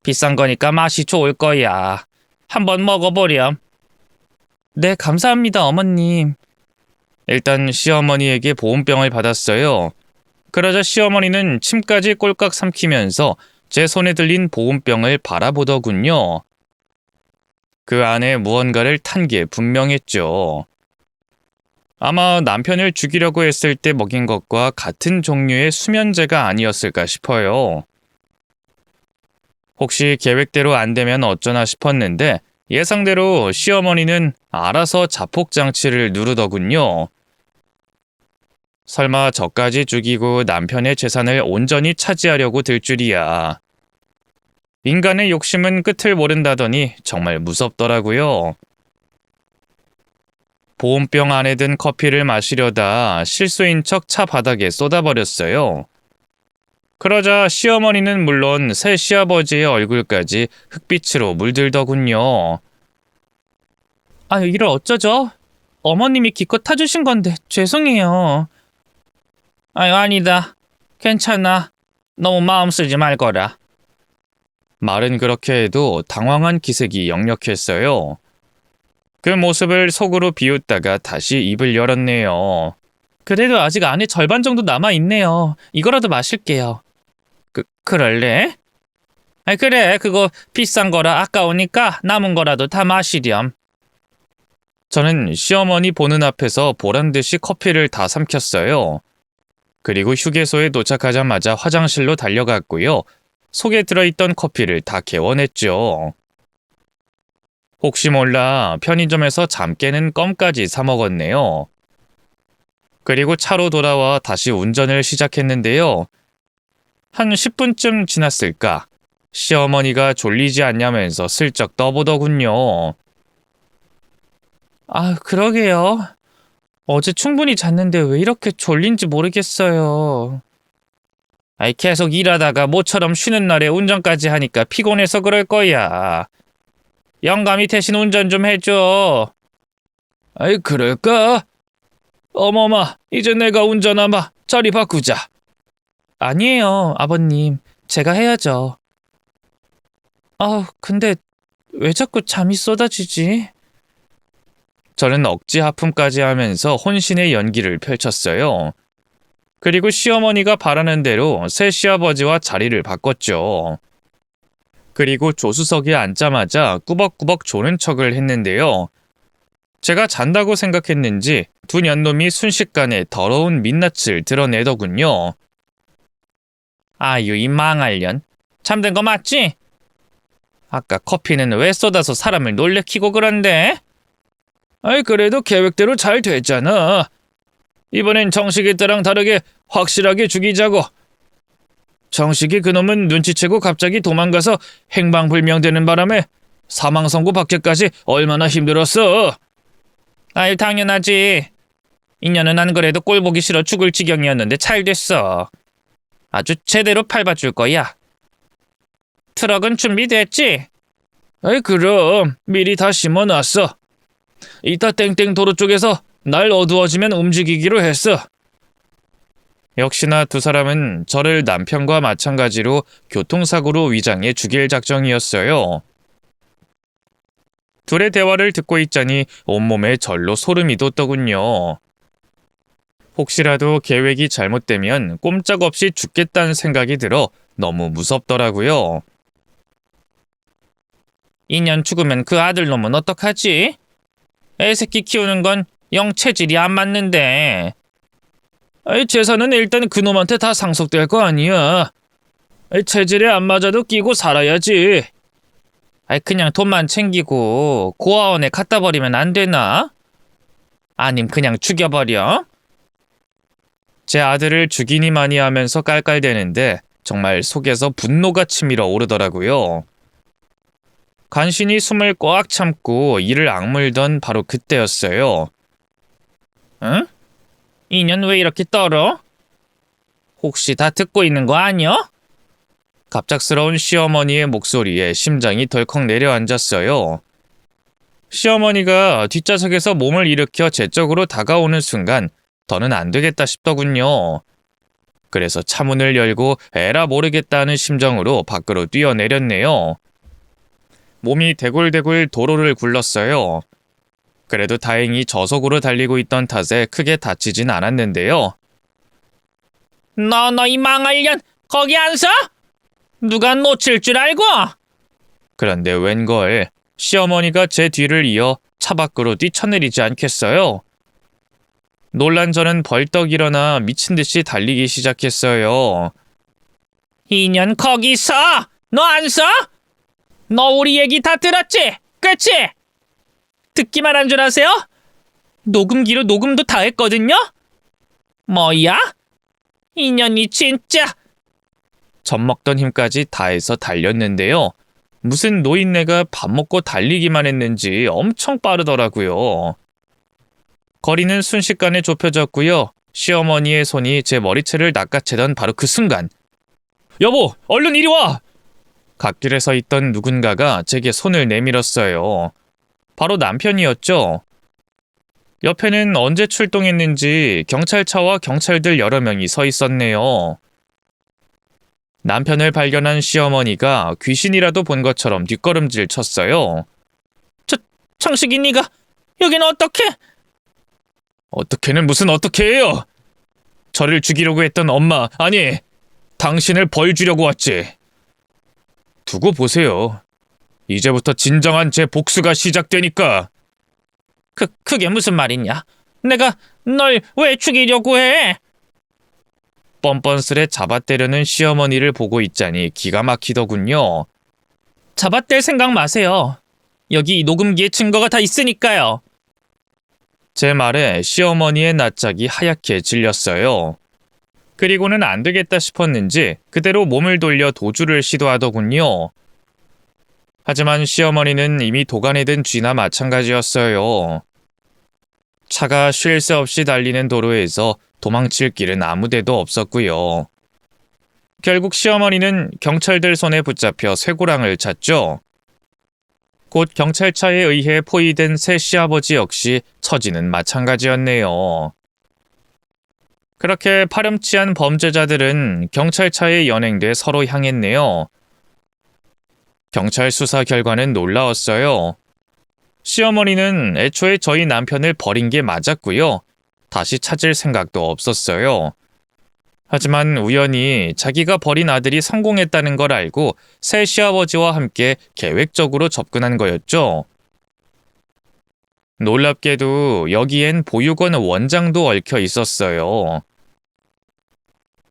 비싼 거니까 맛이 좋을 거야. 한번 먹어보렴. 네, 감사합니다, 어머님. 일단 시어머니에게 보온병을 받았어요. 그러자 시어머니는 침까지 꼴깍 삼키면서 제 손에 들린 보온병을 바라보더군요. 그 안에 무언가를 탄 게 분명했죠. 아마 남편을 죽이려고 했을 때 먹인 것과 같은 종류의 수면제가 아니었을까 싶어요. 혹시 계획대로 안 되면 어쩌나 싶었는데 예상대로 시어머니는 알아서 자폭장치를 누르더군요. 설마 저까지 죽이고 남편의 재산을 온전히 차지하려고 들 줄이야. 인간의 욕심은 끝을 모른다더니 정말 무섭더라고요. 보온병 안에 든 커피를 마시려다 실수인 척 차 바닥에 쏟아버렸어요. 그러자 시어머니는 물론 새 시아버지의 얼굴까지 흙빛으로 물들더군요. 아유, 이를 어쩌죠? 어머님이 기껏 타주신 건데 죄송해요. 아유, 아니다. 괜찮아. 너무 마음 쓰지 말거라. 말은 그렇게 해도 당황한 기색이 역력했어요. 그 모습을 속으로 비웃다가 다시 입을 열었네요. 그래도 아직 안에 절반 정도 남아있네요. 이거라도 마실게요. 그럴래? 아이, 그래. 그거 비싼 거라 아까우니까 남은 거라도 다 마시렴. 저는 시어머니 보는 앞에서 보란듯이 커피를 다 삼켰어요. 그리고 휴게소에 도착하자마자 화장실로 달려갔고요. 속에 들어있던 커피를 다 개워냈죠. 혹시 몰라 편의점에서 잠 깨는 껌까지 사 먹었네요. 그리고 차로 돌아와 다시 운전을 시작했는데요. 한 10분쯤 지났을까? 시어머니가 졸리지 않냐면서 슬쩍 떠보더군요. 아, 그러게요. 어제 충분히 잤는데 왜 이렇게 졸린지 모르겠어요. 아이, 계속 일하다가 모처럼 쉬는 날에 운전까지 하니까 피곤해서 그럴 거야. 영감이 대신 운전 좀 해줘. 아이, 그럴까? 어머마, 이제 내가 운전하마. 자리 바꾸자. 아니에요, 아버님. 제가 해야죠. 근데 왜 자꾸 잠이 쏟아지지? 저는 억지 하품까지 하면서 혼신의 연기를 펼쳤어요. 그리고 시어머니가 바라는 대로 새 시아버지와 자리를 바꿨죠. 그리고 조수석에 앉자마자 꾸벅꾸벅 조는 척을 했는데요. 제가 잔다고 생각했는지 두 년놈이 순식간에 더러운 민낯을 드러내더군요. 아유, 이 망할년. 잠든 거 맞지? 아까 커피는 왜 쏟아서 사람을 놀래키고 그런데? 아이, 그래도 계획대로 잘 됐잖아. 이번엔 정식이 때랑 다르게 확실하게 죽이자고. 정식이 그놈은 눈치채고 갑자기 도망가서 행방불명되는 바람에 사망 선고 받기까지 얼마나 힘들었어. 아유, 당연하지. 인연은 안 그래도 꼴 보기 싫어 죽을 지경이었는데 잘 됐어. 아주 제대로 밟아줄 거야. 트럭은 준비됐지? 아이, 그럼 미리 다 심어놨어. 이따 땡땡 도로 쪽에서 날 어두워지면 움직이기로 했어. 역시나 두 사람은 저를 남편과 마찬가지로 교통사고로 위장해 죽일 작정이었어요. 둘의 대화를 듣고 있자니 온몸에 절로 소름이 돋더군요. 혹시라도 계획이 잘못되면 꼼짝없이 죽겠다는 생각이 들어 너무 무섭더라고요. 2년 죽으면 그 아들놈은 어떡하지? 애새끼 키우는 건 영 체질이 안 맞는데. 아이, 재산은 일단 그놈한테 다 상속될 거 아니야. 아이, 체질에 안 맞아도 끼고 살아야지. 그냥 돈만 챙기고 고아원에 갖다 버리면 안 되나? 아님 그냥 죽여버려? 제 아들을 죽이니마니 하면서 깔깔대는데 정말 속에서 분노가 치밀어 오르더라고요. 간신히 숨을 꽉 참고 이를 악물던 바로 그때였어요. 응? 2년 왜 이렇게 떨어? 혹시 다 듣고 있는 거 아니야? 갑작스러운 시어머니의 목소리에 심장이 덜컥 내려앉았어요. 시어머니가 뒷좌석에서 몸을 일으켜 제 쪽으로 다가오는 순간 더는 안 되겠다 싶더군요. 그래서 차문을 열고 에라 모르겠다는 심정으로 밖으로 뛰어내렸네요. 몸이 대굴대굴 도로를 굴렀어요. 그래도 다행히 저속으로 달리고 있던 탓에 크게 다치진 않았는데요. 너 이 망할 년 거기 안 서? 누가 놓칠 줄 알고? 그런데 웬걸 시어머니가 제 뒤를 이어 차 밖으로 뛰쳐내리지 않겠어요? 놀란 저는 벌떡 일어나 미친 듯이 달리기 시작했어요. 2년 거기 서! 너 안 서? 너 우리 얘기 다 들었지? 그치? 듣기만 한 줄 아세요? 녹음기로 녹음도 다 했거든요? 뭐야? 2년이 진짜. 젖먹던 힘까지 다해서 달렸는데요. 무슨 노인네가 밥 먹고 달리기만 했는지 엄청 빠르더라고요. 거리는 순식간에 좁혀졌고요. 시어머니의 손이 제 머리채를 낚아채던 바로 그 순간, 여보, 얼른 이리 와! 갓길에 서 있던 누군가가 제게 손을 내밀었어요. 바로 남편이었죠. 옆에는 언제 출동했는지 경찰차와 경찰들 여러 명이 서 있었네요. 남편을 발견한 시어머니가 귀신이라도 본 것처럼 뒷걸음질 쳤어요. 청식이 네가 여기는 어떻게? 어떻게는 무슨 어떻게 해요? 저를 죽이려고 했던 엄마, 아니, 당신을 벌 주려고 왔지. 두고 보세요. 이제부터 진정한 제 복수가 시작되니까. 그게 무슨 말이냐? 내가 널 왜 죽이려고 해? 뻔뻔스레 잡아떼려는 시어머니를 보고 있자니 기가 막히더군요. 잡아뗄 생각 마세요. 여기 녹음기에 증거가 다 있으니까요. 제 말에 시어머니의 낯짝이 하얗게 질렸어요. 그리고는 안 되겠다 싶었는지 그대로 몸을 돌려 도주를 시도하더군요. 하지만 시어머니는 이미 도간에 든 쥐나 마찬가지였어요. 차가 쉴 새 없이 달리는 도로에서 도망칠 길은 아무 데도 없었고요. 결국 시어머니는 경찰들 손에 붙잡혀 쇠고랑을 찼죠. 곧 경찰차에 의해 포위된 새 시아버지 역시 처지는 마찬가지였네요. 그렇게 파렴치한 범죄자들은 경찰차에 연행돼 서로 향했네요. 경찰 수사 결과는 놀라웠어요. 시어머니는 애초에 저희 남편을 버린 게 맞았고요. 다시 찾을 생각도 없었어요. 하지만 우연히 자기가 버린 아들이 성공했다는 걸 알고 새 시아버지와 함께 계획적으로 접근한 거였죠. 놀랍게도 여기엔 보육원 원장도 얽혀 있었어요.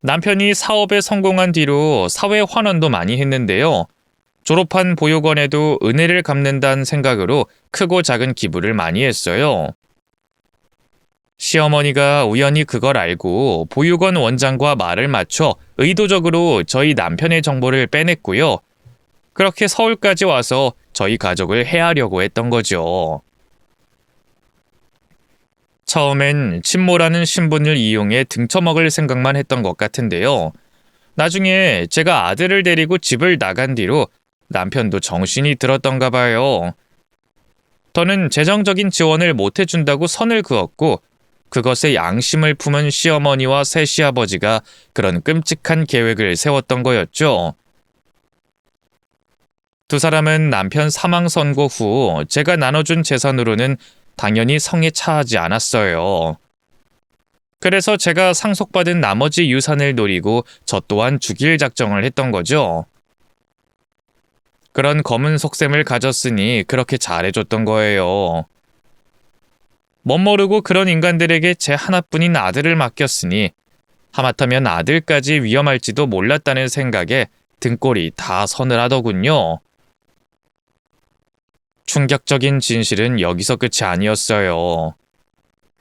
남편이 사업에 성공한 뒤로 사회 환원도 많이 했는데요. 졸업한 보육원에도 은혜를 갚는다는 생각으로 크고 작은 기부를 많이 했어요. 시어머니가 우연히 그걸 알고 보육원 원장과 말을 맞춰 의도적으로 저희 남편의 정보를 빼냈고요. 그렇게 서울까지 와서 저희 가족을 해하려고 했던 거죠. 처음엔 친모라는 신분을 이용해 등쳐먹을 생각만 했던 것 같은데요. 나중에 제가 아들을 데리고 집을 나간 뒤로 남편도 정신이 들었던가 봐요. 더는 재정적인 지원을 못 해준다고 선을 그었고 그것에 양심을 품은 시어머니와 새 시아버지가 그런 끔찍한 계획을 세웠던 거였죠. 두 사람은 남편 사망 선고 후 제가 나눠준 재산으로는 당연히 성에 차하지 않았어요. 그래서 제가 상속받은 나머지 유산을 노리고 저 또한 죽일 작정을 했던 거죠. 그런 검은 속셈을 가졌으니 그렇게 잘해줬던 거예요. 멋모르고 그런 인간들에게 제 하나뿐인 아들을 맡겼으니 하마터면 아들까지 위험할지도 몰랐다는 생각에 등골이 다 서늘하더군요. 충격적인 진실은 여기서 끝이 아니었어요.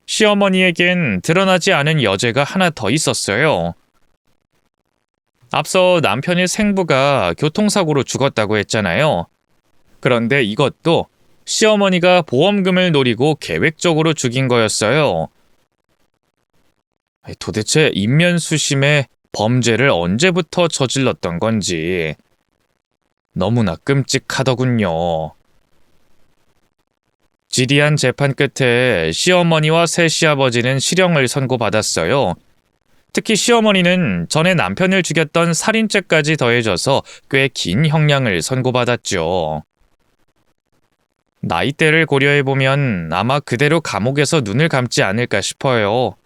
시어머니에겐 드러나지 않은 여죄가 하나 더 있었어요. 앞서 남편의 생부가 교통사고로 죽었다고 했잖아요. 그런데 이것도 시어머니가 보험금을 노리고 계획적으로 죽인 거였어요. 도대체 인면수심에 범죄를 언제부터 저질렀던 건지 너무나 끔찍하더군요. 지리한 재판 끝에 시어머니와 새 시아버지는 실형을 선고받았어요. 특히 시어머니는 전에 남편을 죽였던 살인죄까지 더해져서 꽤 긴 형량을 선고받았죠. 나이대를 고려해보면 아마 그대로 감옥에서 눈을 감지 않을까 싶어요.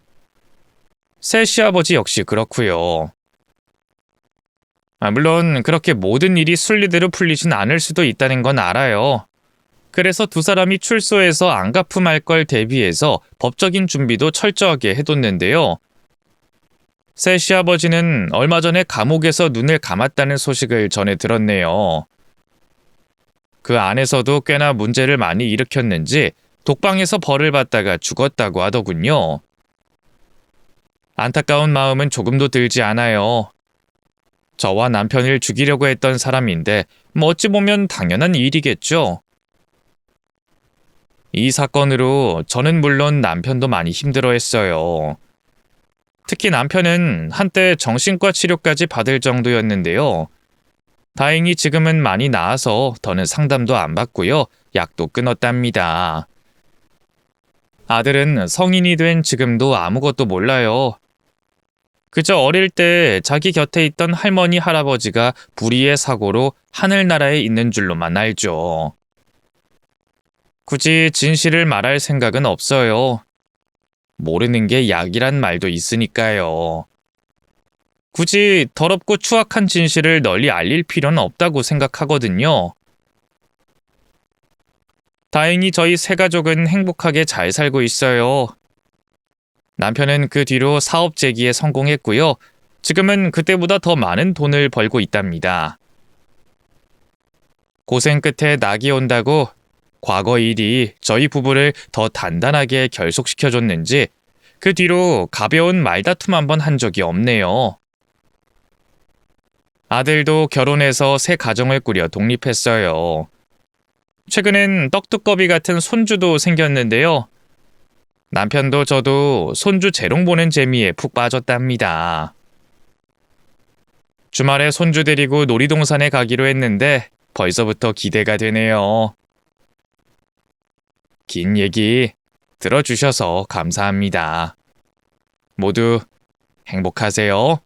새 시아버지 역시 그렇고요. 물론 그렇게 모든 일이 순리대로 풀리진 않을 수도 있다는 건 알아요. 그래서 두 사람이 출소해서 안갚음할 걸 대비해서 법적인 준비도 철저하게 해뒀는데요. 새 시아버지는 얼마 전에 감옥에서 눈을 감았다는 소식을 전해 들었네요. 그 안에서도 꽤나 문제를 많이 일으켰는지 독방에서 벌을 받다가 죽었다고 하더군요. 안타까운 마음은 조금도 들지 않아요. 저와 남편을 죽이려고 했던 사람인데 어찌 보면 당연한 일이겠죠. 이 사건으로 저는 물론 남편도 많이 힘들어했어요. 특히 남편은 한때 정신과 치료까지 받을 정도였는데요. 다행히 지금은 많이 나아서 더는 상담도 안 받고요. 약도 끊었답니다. 아들은 성인이 된 지금도 아무것도 몰라요. 그저 어릴 때 자기 곁에 있던 할머니, 할아버지가 불의의 사고로 하늘나라에 있는 줄로만 알죠. 굳이 진실을 말할 생각은 없어요. 모르는 게 약이란 말도 있으니까요. 굳이 더럽고 추악한 진실을 널리 알릴 필요는 없다고 생각하거든요. 다행히 저희 세 가족은 행복하게 잘 살고 있어요. 남편은 그 뒤로 사업 재기에 성공했고요. 지금은 그때보다 더 많은 돈을 벌고 있답니다. 고생 끝에 낙이 온다고 과거 일이 저희 부부를 더 단단하게 결속시켜줬는지 그 뒤로 가벼운 말다툼 한 번 한 적이 없네요. 아들도 결혼해서 새 가정을 꾸려 독립했어요. 최근엔 떡두꺼비 같은 손주도 생겼는데요. 남편도 저도 손주 재롱 보는 재미에 푹 빠졌답니다. 주말에 손주 데리고 놀이동산에 가기로 했는데 벌써부터 기대가 되네요. 긴 얘기 들어주셔서 감사합니다. 모두 행복하세요.